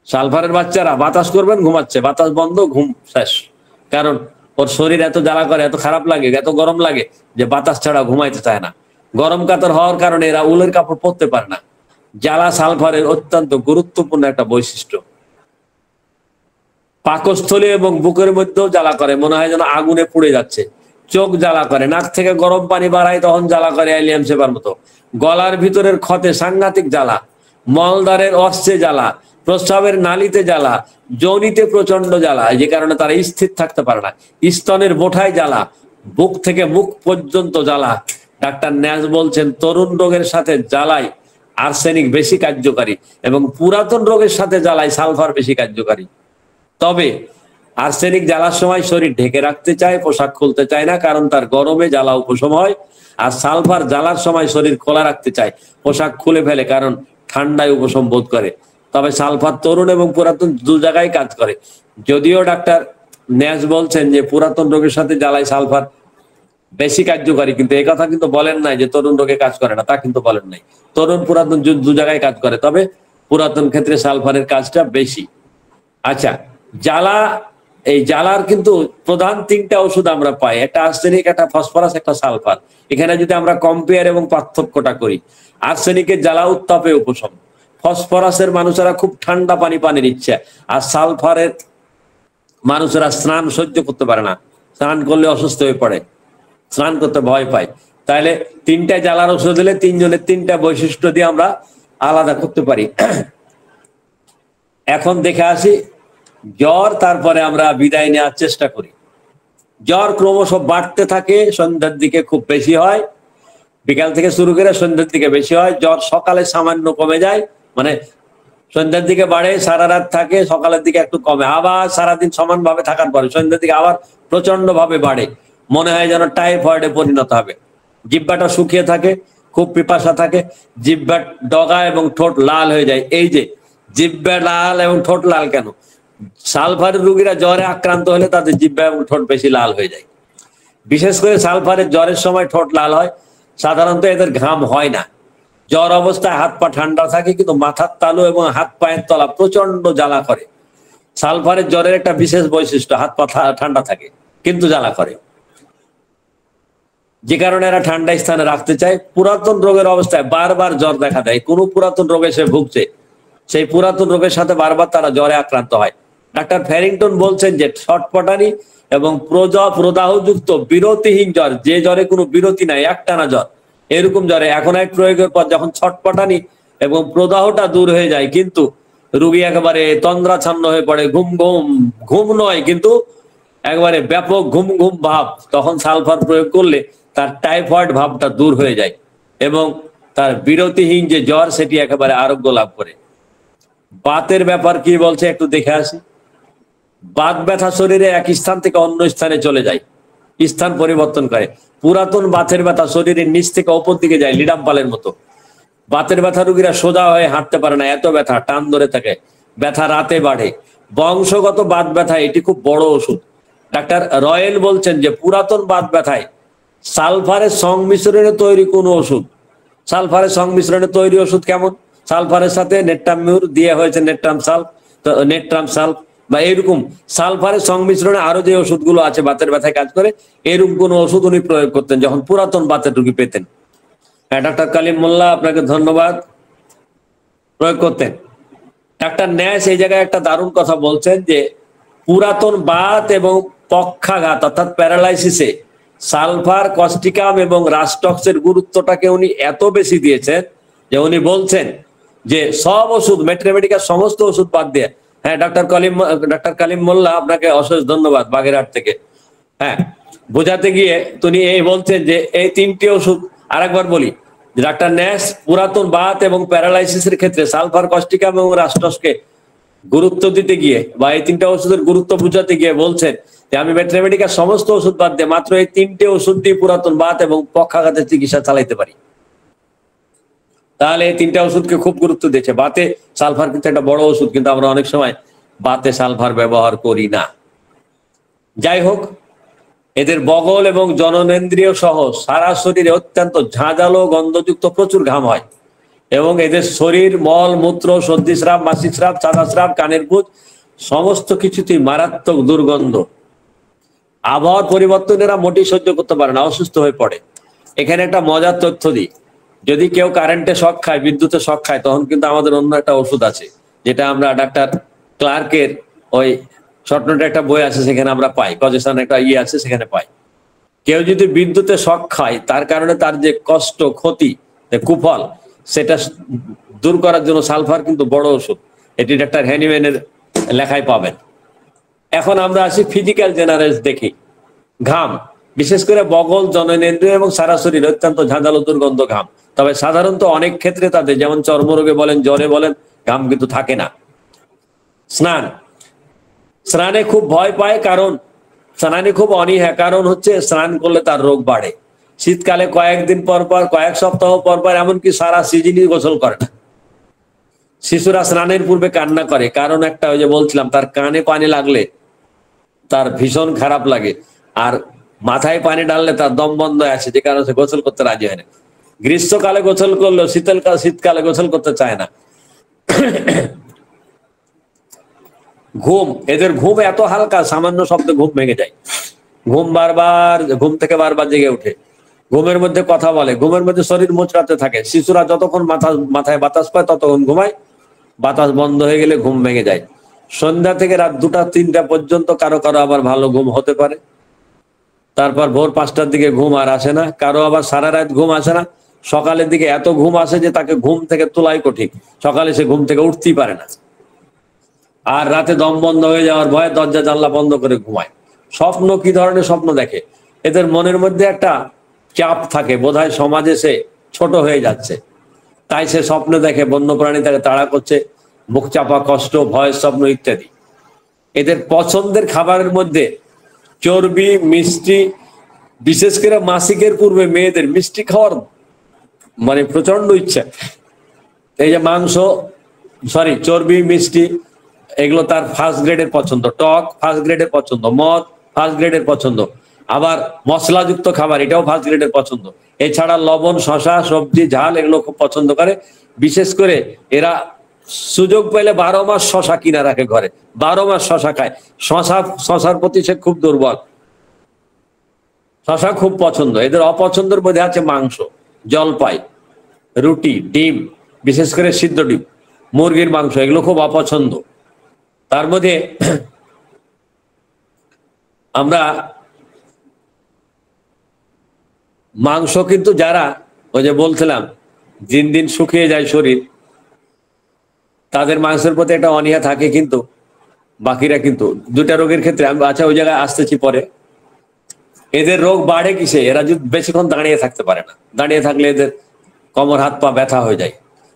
সালফারের বাচ্চারা বাতাস করবেন, ঘুমাচ্ছে, বাতাস বন্ধ, ঘুম শেষ। কারণ ওর শরীর এত জ্বালা করে, এত খারাপ লাগে, এত গরম লাগে যে বাতাস ছাড়া ঘুমাইতে চায় না। গরম কাতর হওয়ার কারণে এরা উলের কাপড় পরতে পারে না। জ্বালা সালফারের অত্যন্ত গুরুত্বপূর্ণ একটা বৈশিষ্ট্য। পাকস্থলী এবং বুকের মধ্যেও জ্বালা করে, মনে হয় যেন আগুনে পুড়ে যাচ্ছে। চোখ জ্বালা করে, নাক থেকে গরম পানি বাড়ায়, তখন জ্বালা করে অ্যালিয়াম সেবার মতো। গলার ভিতরের ক্ষতে সাংঘাতিক জ্বালা, মলদ্বারের অশ্বে জ্বালা, প্রস্রাবের নালীতে জ্বালা, যৌনিতে প্রচন্ড জ্বালা, যে কারণে তারা স্থির থাকতে পারে না। স্তনের বোঠায় জ্বালা, বুক থেকে মুখ পর্যন্ত জ্বালা। ডাক্তার ন্যাস বলছেন তরুণ রোগের সাথে জ্বালায় আর্সেনিক বেশি কার্যকারী এবং পুরাতন রোগের সাথে জ্বালায় সালফার বেশি কার্যকারী। তবে আর্সেনিক জ্বালার সময় শরীর ঢেকে রাখতে চায়, পোশাক খুলতে চায় না, কারণ তার গরমে জ্বালা উপশম হয়। আর সালফার জ্বালার সময় শরীর খোলা রাখতে চায়, পোশাক খুলে ফেলে, কারণ ঠান্ডায় উপশম বোধ করে। তবে সালফার তরুণ এবং পুরাতন দু জায়গায় কাজ করে। যদিও ডাক্তার ন্যাস বলছেন যে পুরাতন রোগের সাথে জ্বালায় সালফার বেশি কার্যকারী, কিন্তু এই কথা কিন্তু বলেন নাই যে তরুণ রোগে কাজ করে না, তা কিন্তু বলেন নাই। তরুণ পুরাতন দু জায়গায় কাজ করে, তবে পুরাতন ক্ষেত্রে সালফারের কাজটা বেশি। আচ্ছা, জ্বালা, এই জ্বালার কিন্তু প্রধান তিনটা ওষুধ আমরা পাই, একটা আর্সেনিক, একটা ফসফরাস, একটা সালফার। এখানে যদি আমরা কম্পেয়ার এবং পার্থক্যটা করি, আর্সেনিকের জ্বালা উত্তাপে উপশম, ফসফরাসের মানুষেরা খুব ঠান্ডা পানির ইচ্ছা, আর সালফারের মানুষেরা স্নান সহ্য করতে পারে না। স্নান করলে অসুস্থ হয়ে পড়ে, স্নান করতে ভয় পায়। তাহলে 3টা জ্বালার ওষুধ দিলে 3জনের 3টা বৈশিষ্ট্য দিয়ে আমরা আলাদা করতে পারি। এখন দেখে আসি জ্বর, তারপরে আমরা বিদায় নেওয়ার চেষ্টা করি। জ্বর ক্রমশ বাড়তে থাকে, সন্ধ্যার দিকে খুব বেশি হয়, বিকাল থেকে শুরু করে সন্ধ্যার দিকে বেশি হয়। জ্বর সকালে সামান্য কমে যায়, মানে সন্ধ্যার দিকে বাড়ে, সারা রাত থাকে, সকালের দিকে একটু কমে, আবার সারাদিন সমানভাবে থাকার পরে সন্ধ্যার দিকে আবার প্রচন্ড ভাবে বাড়ে, মনে হয় যেন টাইফয়েডে পরিণত হবে। জিহ্বাটা শুকিয়ে থাকে, খুব পিপাসা থাকে, জিহ্বার ডগা এবং ঠোঁট লাল হয়ে যায়। এই যে জিহ্বা লাল এবং ঠোঁট লাল কেন? সালফারের রোগীরা জ্বরে আক্রান্ত হলে তাদের জিহ্বা এবং ঠোঁট বেশি লাল হয়ে যায়। বিশেষ করে সালফারের জ্বরের সময় ঠোঁট লাল হয়, সাধারণত এদের ঘাম হয় না। জ্বর অবস্থায় হাত পা ঠান্ডা থাকে, কিন্তু মাথার তালু এবং হাত পায়ের তলা প্রচন্ড জ্বালা করে। সালফারের জ্বরের একটা বিশেষ বৈশিষ্ট্য, হাত পা ঠান্ডা থাকে কিন্তু জ্বালা করে, যে কারণে এরা ঠান্ডা স্থানে রাখতে চায়। পুরাতন রোগের অবস্থায় বারবার জ্বর দেখা দেয়, কোনো পুরাতন রোগে সে ভুগছে, সেই পুরাতন রোগের সাথে বারবার তারা জ্বরে আক্রান্ত হয়। ডাক্তার ফ্যারিংটন বলছেন যে ছটপটানি এবং প্রদাহযুক্ত বিরতিহীন জ্বর, যে জ্বরে কোনো বিরতি নাই, একটানা জ্বর, এরকম জ্বরে অ্যাকোনাইট প্রয়োগের পর যখন ছটপটানি এবং প্রদাহটা দূর হয়ে যায়, কিন্তু রোগী একেবারে তন্দ্রাচ্ছন্ন হয়ে পড়ে, ঘুম নয় কিন্তু একবারে ব্যাপক ঘুম ভাব, তখন সালফার প্রয়োগ করলে তার টাইফয়েড ভাবটা দূর হয়ে যায় এবং তার বিরতিহীন যে জ্বর সেটি একেবারে আরোগ্য লাভ করে। বাতের ব্যাপার কি বলছে একটু দেখে আসি। বাত ব্যথা শরীরে এক স্থান থেকে অন্য স্থানে চলে যায়, স্থান পরিবর্তন করে। পুরাতন বাতের ব্যথা শরীরের নিচ থেকে ওপর দিকে যায়, লিডাম্পালের মতো। বাতের ব্যথা রোগীরা সোজা হয়ে হাঁটতে পারে না, এত ব্যথা, টান ধরে থাকে, ব্যথা রাতে বাড়ে। বংশগত বাত ব্যথা, এটি খুব বড় ওষুধ। ডাক্তার রয়েল বলছেন যে পুরাতন বাত ব্যথায় সালফারের সংমিশ্রণে তৈরি কোন ওষুধ, সালফারের সংমিশ্রণে তৈরি ওষুধ কেমন? সালফারের সাথে নেট্রামিউর দিয়ে হয়েছে নেট্রাম সালফ বা এরকম সালফারের সংমিশ্রণে আরো যে ওষুধগুলো আছে বাতের ব্যথায় কাজ করে, এরকম কোন ওষুধ উনি প্রয়োগ করতেন যখন পুরাতন বাতের রোগী পেতেন। হ্যাঁ, ডাক্তার কালিম মোল্লা, আপনাকে ধন্যবাদ, প্রয়োগ করতেন। ডাক্তার ন্যাশ এই জায়গায় একটা দারুণ কথা বলছেন যে পুরাতন বাত এবং পক্ষাঘাত অর্থাৎ প্যারালাইসিসে সালফার, কস্টিকাম এবং রাস্টক্সের গুরুত্বটাকে উনি এত বেশি দিয়েছেন যে উনি বলছেন যে সব ওষুধ, মেট্রোমেডিকার সমস্ত ওষুধ বাদ দিয়ে। হ্যাঁ, ডাক্তার কালিম মোল্লা, আপনাকে অশেষ ধন্যবাদ বাগেরহাট থেকে। হ্যাঁ, বোঝাতে গিয়ে তিনি এই বলছেন যে এই 3টি ওষুধ, আরেকবার বলি, ডাক্তার ন্যাশ পুরাতন বাত এবং প্যারালাইসিসের ক্ষেত্রে সালফার, কস্টিকাম এবং রাস্টক্সকে গুরুত্ব দিতে গিয়ে বা এই 3টা ওষুধের গুরুত্ব বুঝাতে গিয়ে বলছেন যে আমি মেট্রোমেডিকার সমস্ত ওষুধ বাদ দিয়ে মাত্র এই 3টে ওষুধ দিয়ে পুরাতন বাত এবং পক্ষাঘাতের চিকিৎসা চালাইতে পারি। তাহলে এই 3টা ওষুধকে খুব গুরুত্ব দিয়েছে। বাতে সালফার কিন্তু একটা বড় ওষুধ, কিন্তু আমরা অনেক সময় বাতে সালফার ব্যবহার করি না। যাই হোক, এদের বগল এবং জননেন্দ্রিয় সহ সারা শরীরে অত্যন্ত ঝাঁঝালো গন্ধযুক্ত প্রচুর ঘাম হয় এবং এদের শরীর, মল মূত্র, সর্দিস্রাব, মাসিস্রাব, চাঁদাস্রাব, কানের পুঁজ সমস্ত কিছুতেই মারাত্মক দুর্গন্ধ। আবহাওয়ার পরিবর্তনেরা মোটেই সহ্য করতে পারে না, অসুস্থ হয়ে পড়ে। এখানে একটা মজার তথ্য দিই, যদি কেউ কারেন্টে শক খায়, বিদ্যুতে শক খায়, তখন কিন্তু আমাদের অন্য একটা ওষুধ আছে যেটা আমরা ডাক্তার ক্লার্কের ওই শর্ট নোটে একটা বই আছে, সেখানে আমরা পাই, কজেশন একটা আছে সেখানে পাই। কেউ যদি বিদ্যুতে শক খায়, তার কারণে তার যে কষ্ট, ক্ষতি, কুফল, সেটা দূর করার জন্য সালফার কিন্তু বড় ওষুধ। এটি ডাক্তার হ্যানিম্যানের লেখায় পাবেন। এখন আমরা আসি ফিজিক্যাল জেনারেলস দেখি। ঘাম, বিশেষ করে বগল, জননেন্দ্রিয় এবং সারা শরীর অত্যন্ত ঝাঁঝালো দুর্গন্ধ ঘাম। তবে সাধারণত অনেক ক্ষেত্রে তাদের, যেমন চর্মরোগে বলেন, জ্বরে বলেন, ঘাম কিন্তু থাকে না। স্নানে খুব ভয় পায়, কারণ স্নানে খুব অনীহা, কারণ হচ্ছে স্নান করলে তার রোগ বাড়ে। শীতকালে কয়েকদিন পর পর, কয়েক সপ্তাহ পর পর, এমনকি সারা সিজনই গোসল করে না। শিশুরা স্নানের পূর্বে কান্না করে, কারণ একটা, ওই যে বলছিলাম, তার কানে পানি লাগলে তার ভীষণ খারাপ লাগে, আর মাথায় পানি ডাললে তার দম বন্ধ আসে, যে কারণে সে গোসল করতে রাজি হয় না। গ্রীষ্মকালে গোসল করলেও শীতকালে গোসল করতে চায় না। ঘুম, এদের ঘুম এত হালকা, সামান্য শব্দে ঘুম ভেঙে যায়। ঘুম থেকে বারবার জেগে ওঠে, ঘুমের মধ্যে কথা বলে, ঘুমের মধ্যে শরীর মোচড়াতে থাকে। শিশুরা যতক্ষণ মাথায় বাতাস পায় ততক্ষণ ঘুমায়, বাতাস বন্ধ হয়ে গেলে ঘুম ভেঙে যায়। সন্ধ্যা থেকে রাত 2টা 3টা পর্যন্ত কারো কারো আবার ভালো ঘুম হতে পারে। তারপর ভোর 5টার দিকে ঘুম আর আসে না, কারো আবার সারা রাত ঘুম আসে না, সকালের দিকে এত ঘুম আসে যে তাকে ঘুম থেকে তোলাই কঠিন, সকালে সে ঘুম থেকে উঠতেই পারে না, আর রাতে দম বন্ধ হয়ে যাওয়ার ভয়ে দরজা জানলা বন্ধ করে ঘুমায়। স্বপ্ন কি ধরনের স্বপ্ন দেখে? এদের মনের মধ্যে একটা চাপ থাকে, বোধহয় সমাজে সে ছোট হয়ে যাচ্ছে, তাই সে স্বপ্ন দেখে বন্যপ্রাণী তাকে তাড়া করছে, বুক চাপা কষ্ট, ভয়ের স্বপ্ন ইত্যাদি। এদের পছন্দের খাবারের মধ্যে চর্বি, মিষ্টি, বিশেষ করে মাসিকের পূর্বে মেয়েদের মিষ্টি খাওয়ার মানে প্রচন্ড ইচ্ছা। এই যে মাংস, চর্বি, মিষ্টি, এগুলো তার ফার্স্ট গ্রেডের পছন্দ, টক ফার্স্ট গ্রেডের পছন্দ, মদ ফার্স্ট গ্রেডের পছন্দ, আবার মশলাযুক্ত খাবার এটাও ফার্স্ট গ্রেডের পছন্দ। এছাড়া লবণ, শশা, সবজি, ঝাল এগুলো খুব পছন্দ করে। বিশেষ করে এরা সুযোগ পেলে 12 মাস শশা কিনা রাখে ঘরে, 12 মাস শশা খায়। শশার প্রতি সে খুব দুর্বল, শশা খুব পছন্দ। এদের অপছন্দের মধ্যে আছে মাংস, জলপাই, রুটি, ডিম, বিশেষ করে সিদ্ধ ডিম, মুরগির মাংস, এগুলো খুব অপছন্দ। তার মধ্যে আমরা মাংস কিন্তু যারা ওই যে বলছিলাম দিন দিন শুকিয়ে যায় শরীর, তাদের মাংসের প্রতি একটা অনীহা থাকে, কিন্তু বাকিরা কিন্তু দুটা রোগের ক্ষেত্রে আমি আচ্ছা ওই জায়গায় আসতেছি পরে। এদের রোগ বাড়ে কিসে? এরা যদি বেশিক্ষণ দাঁড়িয়ে থাকতে পারে না, দাঁড়িয়ে থাকলে এদের কোমর হাত পা ব্যথা হয়ে যায়,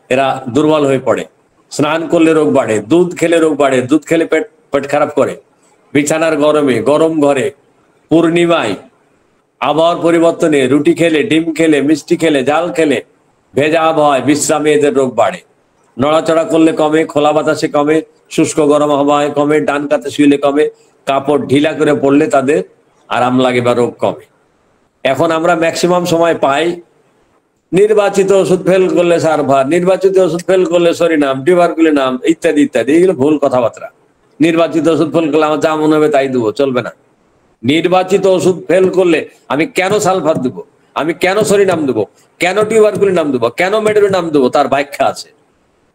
এরা দুর্বল হয়ে পড়ে। স্নান করলে রোগ বাড়ে, দুধ খেলে রোগ বাড়ে, দুধ খেলে পেট খারাপ করে, বিছানার গরমে, গরম ঘরে, পূর্ণিমায়, আবহাওয়ার পরিবর্তনে, রুটি খেলে, ডিম খেলে, মিষ্টি খেলে, জাল খেলে, ভেজা আবহাওয়ায়, বিশ্রামে এদের রোগ বাড়ে। নড়াচড়া করলে কমে, খোলা বাতাসে কমে, শুষ্ক গরম আবহাওয়ায় কমে, ডান কাতে শুইলে কমে, কাপড় ঢিলা করে পড়লে তাদের আরাম লাগে বা রোগ কমে। এখন আমরা ম্যাক্সিমাম সময় পাই নির্বাচিত ওষুধ ফেল করলে সার্ভার, নির্বাচিত ওষুধ ফেল করলে সরিনাম, টিউবারকুলিনাম ইত্যাদি ইত্যাদি। এগুলো ভুল কথাবার্তা। নির্বাচিত ওষুধ ফেল করলে আমার যা মনে হবে তাই দেবো, চলবে না। নির্বাচিত ওষুধ ফেল করলে আমি কেন সালফার দেবো, আমি কেন সরিনাম দেবো, কেন টিউবারকুলিনাম দেবো, কেন মেডোরিনাম দেবো, তার ব্যাখ্যা আছে।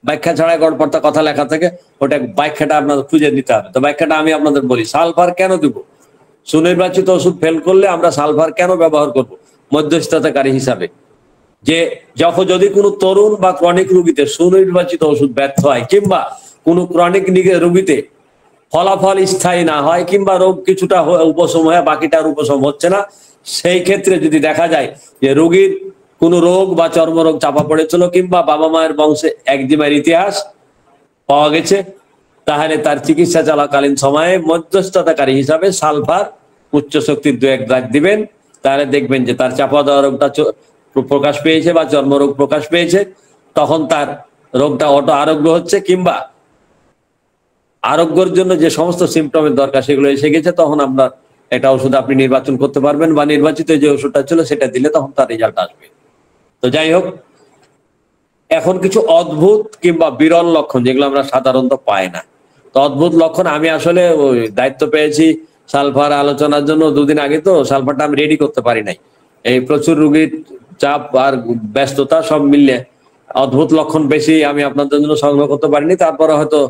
ব্যাখ্যা ছাড়া গড়পড়তা কথা লেখা থাকে, ওটা ব্যাখ্যাটা আপনাদের খুঁজে নিতে হবে। তো ব্যাখ্যাটা আমি আপনাদের বলি, সালফার কেন দিব, সুনির্বাচিত ওষুধ ফেল করলে আমরা সালফার কেন ব্যবহার করব মধ্যস্থতাকারী হিসাবে। যে যখন যদি কোনো তরুণ বা ক্রনিক রোগীতে সুনির্বাচিত ওষুধ ব্যর্থ হয়, কিংবা কোনো ক্রনিক রোগীতে ফলাফল স্থায়ী না হয়, কিংবা রোগ কিছুটা উপশম হয় বাকিটার উপশম হচ্ছে না, সেই ক্ষেত্রে যদি দেখা যায় যে রোগীর কোনো রোগ বা চর্মরোগ চাপা পড়েছিল, কিংবা বাবা মায়ের বংশে একজিমার ইতিহাস পাওয়া গেছে, তাহলে তার চিকিৎসা চলাকালীন সময়ে মধ্যস্থতাকারী হিসাবে সালফার উচ্চ শক্তির 2-1 ড্রাগ দিবেন। তাহলে দেখবেন যে তার চাপা দেওয়া রোগটা প্রকাশ পেয়েছে বা চর্মরোগ প্রকাশ পেয়েছে, তখন তার রোগটা অটো আরোগ্য হচ্ছে, কিংবা আরোগ্যের জন্য যে সমস্ত সিমটমের দরকার সেগুলো এসে গেছে, তখন আপনার একটা ওষুধ আপনি নির্বাচন করতে পারবেন, বা নির্বাচিত যে ওষুধটা ছিল সেটা দিলে তখন তার রেজাল্ট আসবে। তো যাই হোক, এখন কিছু অদ্ভুত কিংবা বিরল লক্ষণ যেগুলো আমরা সাধারণত পাই না। তো অদ্ভুত লক্ষণ আমি আসলে ওই দায়িত্ব পেয়েছি সালফার আলোচনার জন্য 2 দিন আগে, তো সালফারটা আমি রেডি করতে পারি নাই, এই প্রচুর রোগীর চাপ আর ব্যস্ততা সব মিললে অদ্ভুত লক্ষণ বেশি আমি আপনাদের জন্য সংগ্রহ করতে পারিনি। তারপরে হয়তো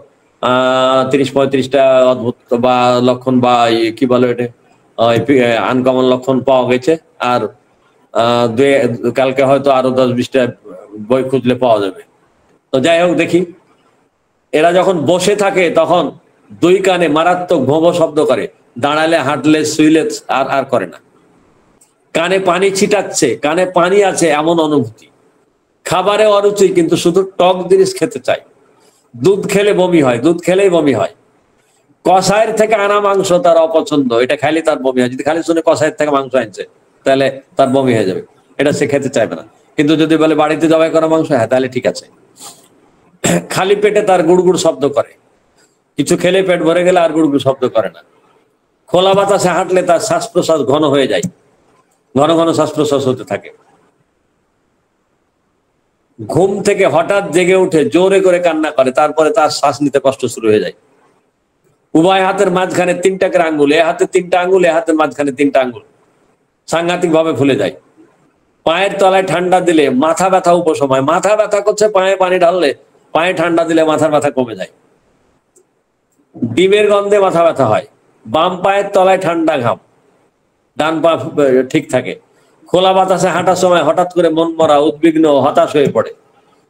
30-35টা অদ্ভুত বা লক্ষণ বা কি বলে এটা আনকমন লক্ষণ পাওয়া গেছে। আর কালকে হয়তো আরো 10-20টা বই খুঁজলে পাওয়া যাবে। তো যাই হোক, দেখি এরা যখন বসে থাকে তখন 2 কানে মারাত্মক ভোঁ শব্দ করে, দাঁড়ালে, হাঁটলে, শুইলে আর করে না। কানে পানি ছিটাচ্ছে, কানে পানি আছে এমন অনুভূতি। খাবারে অরুচি, কিন্তু শুধু টক জিনিস খেতে চাই। দুধ খেলে বমি হয়, দুধ খেলেই বমি হয়। কষায়ের থেকে আনা মাংস তার অপছন্দ, এটা খালি তার বমি হয়। যদি খালি শুনে কষায়ের থেকে মাংস আনছে তাহলে তার বমি হয়ে যাবে, এটা সে খেতে চাইবে না। কিন্তু যদি বলে বাড়িতে জবাই করা মাংস, হ্যাঁ তাহলে ঠিক আছে। খালি পেটে তার গুড়গুড় শব্দ করে, কিছু খেলে পেট ভরে গেলে আর গুড়গুড় শব্দ করে না। খোলা বাতাসে হাঁটলে তার শ্বাস প্রশ্বাস ঘন হয়ে যায়, ঘন ঘন শ্বাস প্রশ্বাস হতে থাকে। ঘুম থেকে হঠাৎ জেগে উঠে জোরে করে কান্না করে, তারপরে তার শ্বাস নিতে কষ্ট শুরু হয়ে যায়। উভয় হাতের মাঝখানে 3টা করে আঙ্গুল, এ হাতে 3টা আঙ্গুল, এ হাতের মাঝখানে 3টা আঙ্গুল সাংঘাতিক ভাবে ফুলে যায়। পায়ের তলায় ঠান্ডা দিলে মাথা ব্যথা উপশম হয়। মাথা ব্যথা করছে, পায়ে পানি ঢাললে, পায়ে ঠান্ডা দিলে মাথার ব্যথা কমে যায়। ডিমের গন্ধে মাথা ব্যথা হয়। বাম পায়ের তলায় ঠান্ডা ঘাম, ডান পা ঠিক থাকে। খোলা বাতাসে হাঁটার সময় হঠাৎ করে মন মরা, উদ্বিগ্ন, হতাশ হয়ে পড়ে।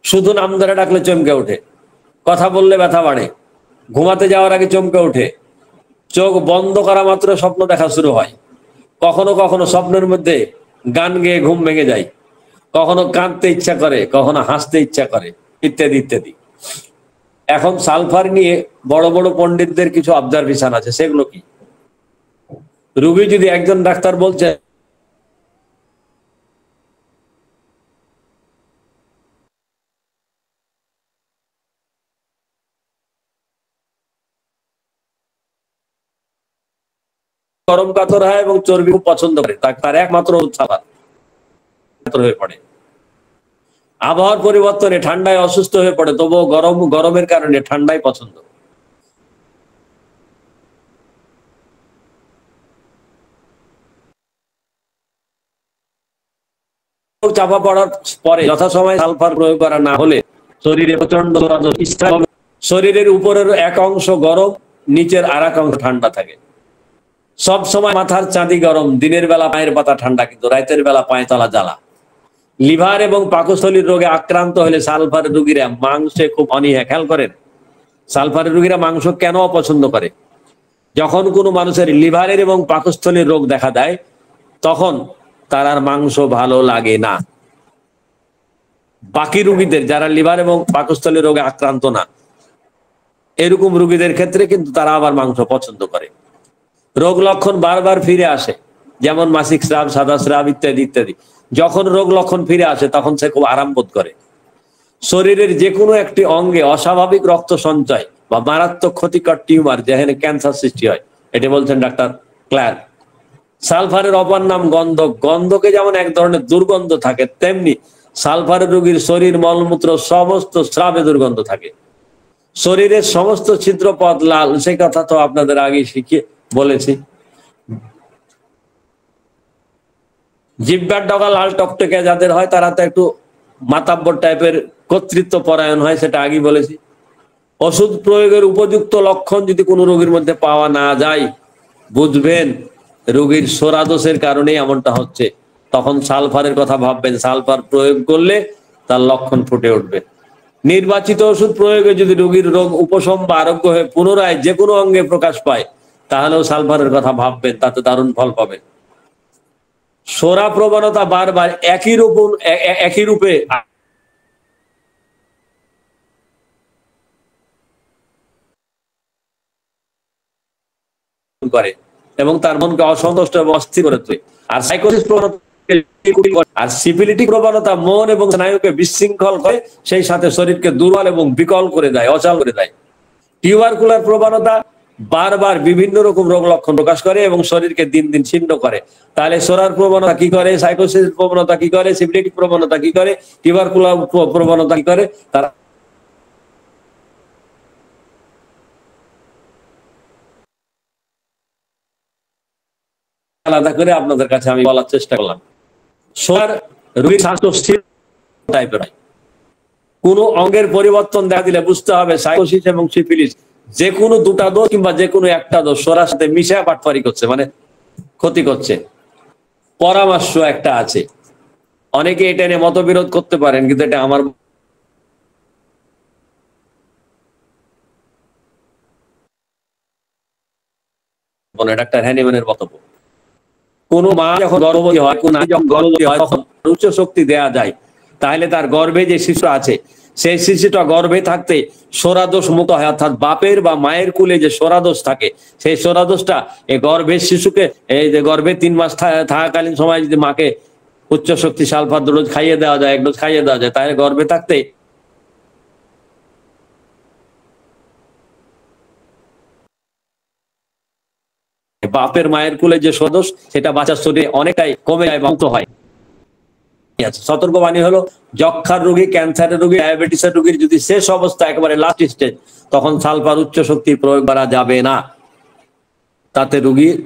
শুধু নাম ধরে ডাকলে চমকে ওঠে, কথা বললে ব্যথা বাড়ে, ঘুমাতে যাওয়ার আগে চমকে ওঠে, চোখ বন্ধ করা মাত্র স্বপ্ন দেখা শুরু হয়, কখনো কখনো স্বপ্নের মধ্যে গান গেয়ে ঘুম ভেঙে যায়, কখনো কাঁদতে ইচ্ছা করে, কখনো হাসতে ইচ্ছা করে, ইত্যাদি ইত্যাদি। এখন সালফার নিয়ে বড় বড় পণ্ডিতদের কিছু অবজারভেশন আছে, সেগুলো কি? রোগী যদি একজন ডাক্তার বলছে গরম কাতর হয় এবং চর্বি খুব পছন্দ করে, তার একমাত্র সালফার হয়ে পড়ে। আবহাওয়ার পরিবর্তনে ঠান্ডায় অসুস্থ হয়ে পড়ে, তবুও গরমের কারণে ঠান্ডায় পছন্দ। চাপা পড়ার পরে যথাসময়ে সালফার প্রয়োগ করা না হলে শরীরে প্রচন্ড শরীরের উপরের এক অংশ গরম, নিচের আর এক অংশ ঠান্ডা থাকে। সব সময় মাথার চাঁদি গরম, দিনের বেলা পায়ের পাতা ঠান্ডা, কিন্তু রাতের বেলা পায়ে তলা জ্বালা। লিভার এবং পাকস্থলীর রোগে আক্রান্ত হলে সালফারের রোগীরা মাংসে খুব অনীহা। খেয়াল করেন, সালফারের রোগীরা মাংস কেন অপছন্দ করে? যখন কোনো মানুষের লিভারের এবং পাকস্থলীর রোগ দেখা দেয়, তখন তার আর মাংস ভালো লাগে না। বাকি রোগীদের, যারা লিভার এবং পাকস্থলীর রোগে আক্রান্ত না, এরকম রোগীদের ক্ষেত্রে কিন্তু তারা আবার মাংস পছন্দ করে। রোগ লক্ষণ বারবার ফিরে আসে, যেমন মাসিক স্রাব, সাদা স্রাব ইত্যাদি ইত্যাদি। যখন রোগ লক্ষণ ফিরে আসে তখন সে খুব আরাম বোধ করে। শরীরের যে কোনো একটি অঙ্গে অস্বাভাবিক রক্ত সঞ্চয় বা মারাত্মক ক্ষতিকর টিউমার, যেখানে ক্যান্সার সৃষ্টি হয়, এটি বলছেন ডাক্তার ক্লার্ক। সালফারের অপর নাম গন্ধক। গন্ধকে যেমন এক ধরনের দুর্গন্ধ থাকে, তেমনি সালফারের রোগীর শরীর, মলমূত্র, সমস্ত স্রাবে দুর্গন্ধ থাকে। শরীরের সমস্ত ছিদ্রপথ লাল, সেই কথা তো আপনাদের আগে শিখিয়ে বলেছি। জিহ্বার ডগা লাল টকটকে যাদের হয়, তারা তো একটু মাতাব্বর টাইপের, কর্তৃত্ব পরায়ণ হয়, সেটা আগেই বলেছি। ওষুধ প্রয়োগের উপযুক্ত লক্ষণ যদি কোনো রোগীর মধ্যে পাওয়া না যায়, বুঝবেন রোগীর সোরাদোষের কারণে এমনটা হচ্ছে। তখন সালফারের কথা ভাববেন, সালফার প্রয়োগ করলে তার লক্ষণ ফুটে উঠবে। নির্বাচিত ওষুধ প্রয়োগে যদি রোগীর রোগ উপশম বা আরোগ্য হয়ে পুনরায় যে কোনো অঙ্গে প্রকাশ পায়, তাহলেও সালফারের কথা ভাববেন, তাতে দারুণ ফল পাবেন। সোরা প্রবণতা বারবার একই রূপে করে এবং তার মনকে অসন্তুষ্ট এবং অস্থির করে তোলে। আর সাইকোসিস প্রবণতা আর সিফিলিটিক প্রবণতা মন এবং স্নায়ুকে বিশৃঙ্খল করে, সেই সাথে শরীরকে দুর্বল এবং বিকল করে দেয়, অচল করে দেয়। টিউবারকুলার প্রবণতা বারবার বিভিন্ন রকম রোগ লক্ষণ প্রকাশ করে এবং শরীরকে দিন দিন ছিন্ন করে। তাহলে সোরার প্রবণতা কি করে, সাইকোসিস প্রবণতা কি করে, সিফিলিটিক প্রবণতা কি করে, টিউবারকুলার প্রবণতা কি করে, তারা আলাদা করে আপনাদের কাছে আমি বলার চেষ্টা করলাম। সোরার রোগীর স্বাস্থ্য স্থির টাইপের হয়। কোনো অঙ্গের পরিবর্তন দেখা দিলে বুঝতে হবে সাইকোসিস এবং সিফিলিস যে কোনো দুটা দোষ কিংবা যে কোনো একটা দোষ সোরার সাথে মিশে বাটপারি করছে, মানে ক্ষতি করছে। পরামর্শ একটা আছে, অনেকে এটা নিয়ে মতবিরোধ করতে পারেন, কিন্তু এটা আমার ডাক্তার হ্যানিম্যানের বক্তব্য। কোন মা যখন গর্ভবতী হয়, কোন নারী যখন গর্ভবতী হয়, তখন উচ্চ শক্তি দেয়া যায়, তাহলে তার গর্ভে যে শিশু আছে, সেই শিশুটা গর্ভে থাকতে সোরাদোষ মুক্ত হয়। অর্থাৎ বাপের বা মায়ের কুলে যে সোরাদোষ থাকে, সেই সোরাদোষটা এই গর্ভের শিশুকে, এই যে গর্ভে 3 মাস থাকাকালীন সময় যদি মাকে উচ্চ শক্তি সালফার ডোজ খাইয়ে দেওয়া যায়, 1 ডোজ খাইয়ে দেওয়া যায়, তাহলে গর্ভে থাকতে বাপের মায়ের কুলে যে সোরাদোষ, সেটা বাচ্চার শরীরে অনেকটাই কমে যায়, মুক্ত হয়। সতর্কবাণী হলো, যক্ষার রোগী, ক্যান্সারের রোগী, ডায়াবেটিসের রোগীর যদি শেষ অবস্থা, একেবারে লাস্ট স্টেজ, তখন সালফার উচ্চ শক্তি প্রয়োগ করা যাবে না, তাতে রোগীর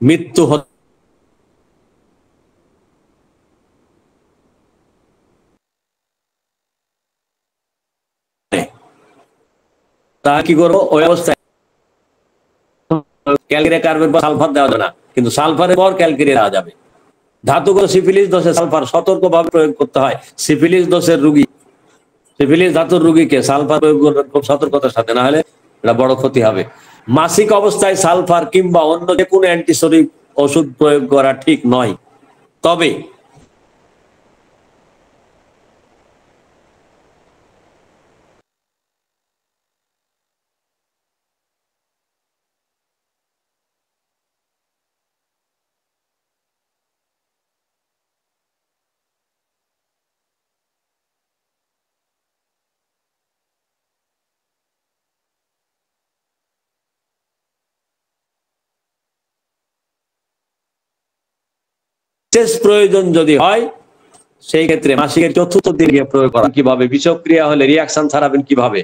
মৃত্যু হতে তা কি করবো ওই অবস্থায়? ক্যালকেরিয়া কার্বের পর সালফার দেওয়া যাবে না, কিন্তু সালফারের পর ক্যালকেরিয়া দেওয়া যাবে। ধাতুগুলো সিফিলিস দোষে সালফার সতর্কভাবে প্রয়োগ করতে হয়। সিফিলিস দোষের রোগী, সিফিলিস ধাতুর রোগীকে সালফার প্রয়োগ করবেন খুব সতর্কতার সাথে, না হলে এটা বড় ক্ষতি হবে। মাসিক অবস্থায় সালফার কিংবা অন্য যে কোনো অ্যান্টিসেপ্টিক ওষুধ প্রয়োগ করা ঠিক নয়। তবে বিশেষ প্রয়োজন যদি হয় সেই ক্ষেত্রে মাসিকের চতুর্থ দিনে প্রয়োগ করা। কিভাবে? বিষক্রিয়া হলে রিয়াকশন ছাড়াবেন কিভাবে?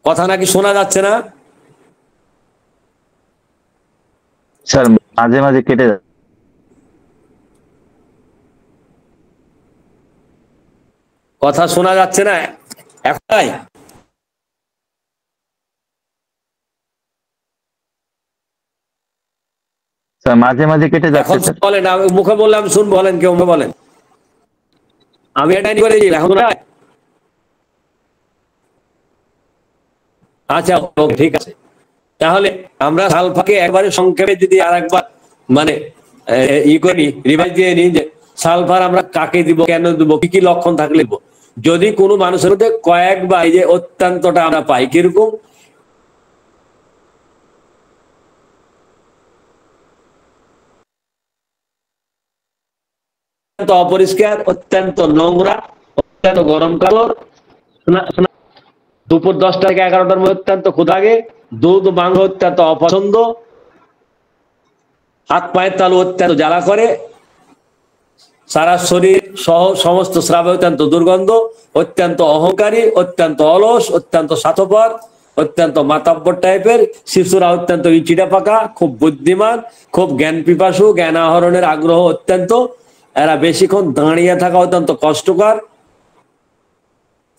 কথা নাকি শোনা যাচ্ছে না? স্যার মাঝে মাঝে কেটে যায়। কথা শোনা যাচ্ছে না একটাই? স্যার মাঝে মাঝে কেটে এখন যাচ্ছে স্যার। বলেন, আমি মুখে বললাম শুনবো, বলেন, কেউ বলেন। আমি এটাই করে দিই এখন। আচ্ছা, ঠিক আছে। তাহলে আমরা সালফাকে একবারে সংক্ষেপে যদি আর একবার মানে ই করি, রিভাইজ দিয়ে নিই যে সালফার আমরা কাকে দিব, কেন দিব, কি কি লক্ষণ থাকলে দিব। যদি কোনো মানুষের মধ্যে কয়েকবার এই যে অত্যন্তটা আমরা পাই, কিরকম? অপরিষ্কার, অত্যন্ত নোংরা, অত্যন্ত গরম কাপড়, দুপুর 10টা থেকে 11টার মধ্যে অত্যন্ত ক্ষুধাগে, দুধ মাংস অত্যন্ত অপছন্দ, হাত পায়ের তালু অত্যন্ত জ্বালা করে, সারা শরীর সহ সমস্ত স্রাবে অত্যন্ত দুর্গন্ধ, অত্যন্ত অহংকারী, অত্যন্ত অলস, অত্যন্ত স্বার্থপর, অত্যন্ত মাতাব্বর টাইপের। শিশুরা অত্যন্ত ইচিটা পাকা, খুব বুদ্ধিমান, খুব জ্ঞান পিপাসু, জ্ঞান আহরণের আগ্রহ অত্যন্ত। এরা বেশিক্ষণ দাঁড়িয়ে থাকা অত্যন্ত কষ্টকর।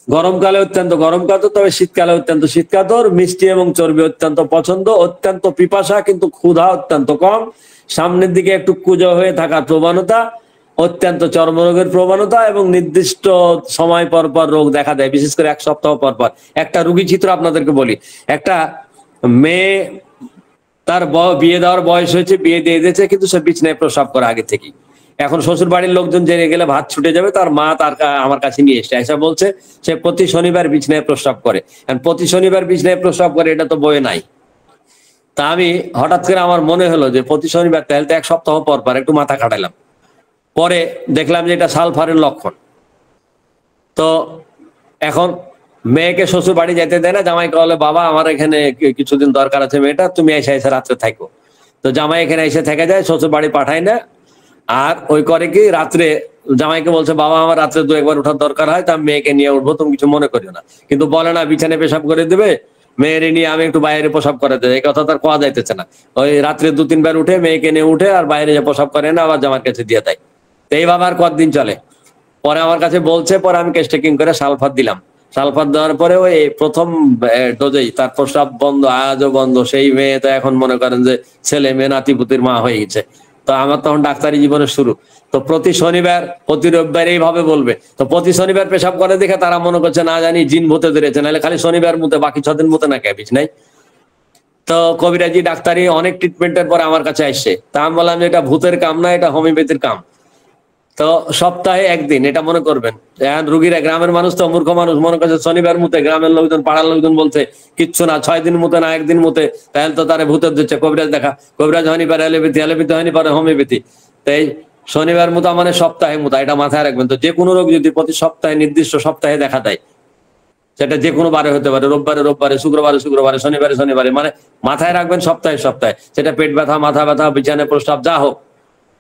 গরমকালে অত্যন্ত গরম কাতর, তবে শীতকালে অত্যন্ত শীতকাতর। মিষ্টি এবং চর্বি অত্যন্ত পছন্দ, অত্যন্ত পিপাসা কিন্তু ক্ষুধা অত্যন্ত কম, সামনের দিকে একটু কুঁজো হয়ে থাকার প্রবণতা, অত্যন্ত চর্মরোগের প্রবণতা এবং নির্দিষ্ট সময় পর পর রোগ দেখা দেয়, বিশেষ করে 1 সপ্তাহ পর পর। একটা রোগী চিত্র আপনাদেরকে বলি। একটা মেয়ে, তার বিয়ে দেওয়ার বয়স হয়েছে, বিয়ে দিয়ে দিয়েছে, কিন্তু সে বিছনায় প্রস্রাব করে আগে থেকেই। এখন শ্বশুর বাড়ির লোকজন জেনে গেলে ভাত ছুটে যাবে। তার মা আমার কাছে নিয়ে এসছে, এসে বলছে সে প্রতি শনিবার বিছনায় প্রস্রাব করে। প্রতি শনিবার বিছনায় প্রস্রাব করে, এটা তো বইয়ে নাই। তা আমি হঠাৎ করে আমার মনে হলো যে প্রতি শনিবার, তাহলে তো 1 সপ্তাহ পর পর একটু মাথা খাটালাম। পরে দেখলাম যে এটা সালফারের লক্ষণ। তো এখন মেয়েকে শ্বশুর বাড়ি যেতে দেয় না। জামাইকে বলে, বাবা আমার এখানে কিছুদিন দরকার আছে মেয়েটা, তুমি এসে এসে রাত্রে থাকো। তো জামাই এখানে এসে থেকে যায়, শ্বশুর বাড়ি পাঠায় না। আর ওই করে কি, রাত্রে জামাইকে বলছে, বাবা আমার রাত্রে 2-1 বার ওঠার দরকার হয়, তা আমি মেয়েকে নিয়ে উঠবো, তুমি কিছু মনে করিও না। কিন্তু বলে না, বিছানে পেশাব করে দেবে, মেয়েরে নিয়ে আমি একটু বাইরে প্রসাব করাতে, এই কথা তার কোয়া যাইতেছে না। ওই রাত্রে 2-3 বার উঠে মেয়েকে নিয়ে উঠে আর বাইরে যে প্রসাব করে না, আবার জামার কাছে দিয়ে দেয়। তো এইভাবে আর কতদিন চলে। পরে আমার কাছে বলছে, পরে আমি কেস টেকিং করে সালফার দিলাম। সালফার দেওয়ার পরে ওই প্রথম ডোজেই তার প্রস্রাব বন্ধ, আজও বন্ধ। সেই মেয়ে তো এখন মনে করেন যে ছেলে মেয়ে নাতিপুতির মা হয়ে গেছে। তো আমার তখন ডাক্তারি জীবনের শুরু। তো প্রতি শনিবার, প্রতি রবিবার এইভাবে বলবে। তো প্রতি শনিবার পেশাব করে দেখে তারা মনে করছে না জানি জিন ভূতে ধরেছে, নাহলে খালি শনিবার মুতে, বাকি 6 দিন মুতে না, ক্যাবিজ নাই। তো কবিরাজি ডাক্তারি অনেক ট্রিটমেন্টের পরে আমার কাছে আসছে। তা আমি বললাম যে এটা ভূতের কাম না, এটা হোমিওপ্যাথির কাম। তো সপ্তাহে 1 দিন, এটা মনে করবেন। রুগীরা, গ্রামের মানুষ তো মূর্খ মানুষ, মনে করছে শনিবার মুতে, গ্রামের লোকজন, পাড়ার লোকজন বলছে কিচ্ছু না, 6 দিন মুতে না, 1 দিন মুতে, তাহলে তো তারা ভূতের দিচ্ছে। কবিরাজ দেখা, কবিরাজ হয়নি পারে এলোপ্যাথি, এলোপ্যাথি হয়নি পারে হোমিওপ্যাথি। তাই শনিবার মুতা মানে সপ্তাহে মুতা, এটা মাথায় রাখবেন। তো যে কোনো রোগ যদি প্রতি সপ্তাহে, নির্দিষ্ট সপ্তাহে দেখা দেয়, সেটা যে কোনো বারে হতে পারে, রোববারে রোববারে, শুক্রবারে শুক্রবারে, শনিবারে শনিবারে, মানে মাথায় রাখবেন সপ্তাহে সপ্তাহে। সেটা পেট ব্যথা, মাথা ব্যথা, বিছানে প্রস্রাব, যা হোক।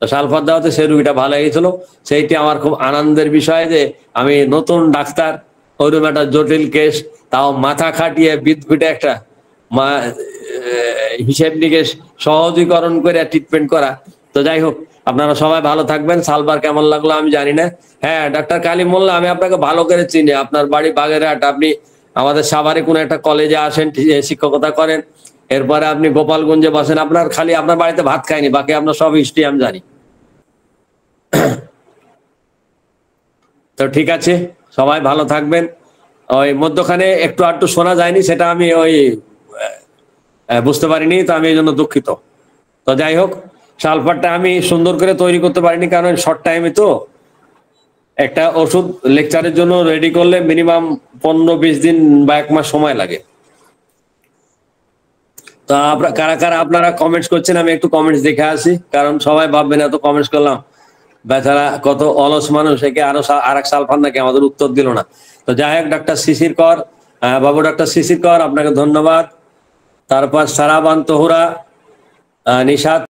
সালফার দেওয়াতে সেই রুগীটা ভালো হয়ে গেছিল। সেইটি আমার খুব আনন্দের বিষয় যে আমি নতুন ডাক্তার, ওইরকম একটা জটিল কেস, তাও মাথা খাটিয়ে বিদঘুটে একটা হিসেব নিকেশ সহজীকরণ করে ট্রিটমেন্ট করা। তো যাই হোক, আপনারা সবাই ভালো থাকবেন। সালফার কেমন লাগলো আমি জানি না। হ্যাঁ, ডাক্তার কালী মোল্লা, আমি আপনাকে ভালো করে চিনি। আপনার বাড়ি বাগেরহাট, আপনি আমাদের সাভারে কোনো একটা কলেজে আসেন, শিক্ষকতা করেন। এরপরে আপনি গোপালগঞ্জে বসেন, আপনার খালি আপনার বাড়িতে ভাত খায়নি, বাকি আপনার সব হিস্ট্রি আমি জানি। তো ঠিক আছে, সবাই ভালো থাকবেন। ওই মধ্যখানে একটু আধটু শোনা যায়নি, সেটা আমি ওই বুঝতে পারিনি, তো আমি এই জন্য দুঃখিত। তো যাই হোক, সালফারটা আমি সুন্দর করে তৈরি করতে পারিনি, কারণ শর্ট টাইমে তো একটা ওষুধ লেকচারের জন্য রেডি করলে মিনিমাম 15-20 দিন বা 1 মাস সময় লাগে। তো কারা কারা আপনারা কমেন্টস করছেন, আমি একটু কমেন্টস দেখে আসি, কারণ সবাই ভাববেন এত কমেন্টস করলাম, বেচারা কত অলস মানুষ, একে আরো আরেক সালফার নাকি, আমাদের উত্তর দিল না। তো যাই হোক, ডাক্তার শিশির কর, বাবু ডাক্তার শিশির কর, আপনাকে ধন্যবাদ। তারপর সারাবান তহুরা, নিশাত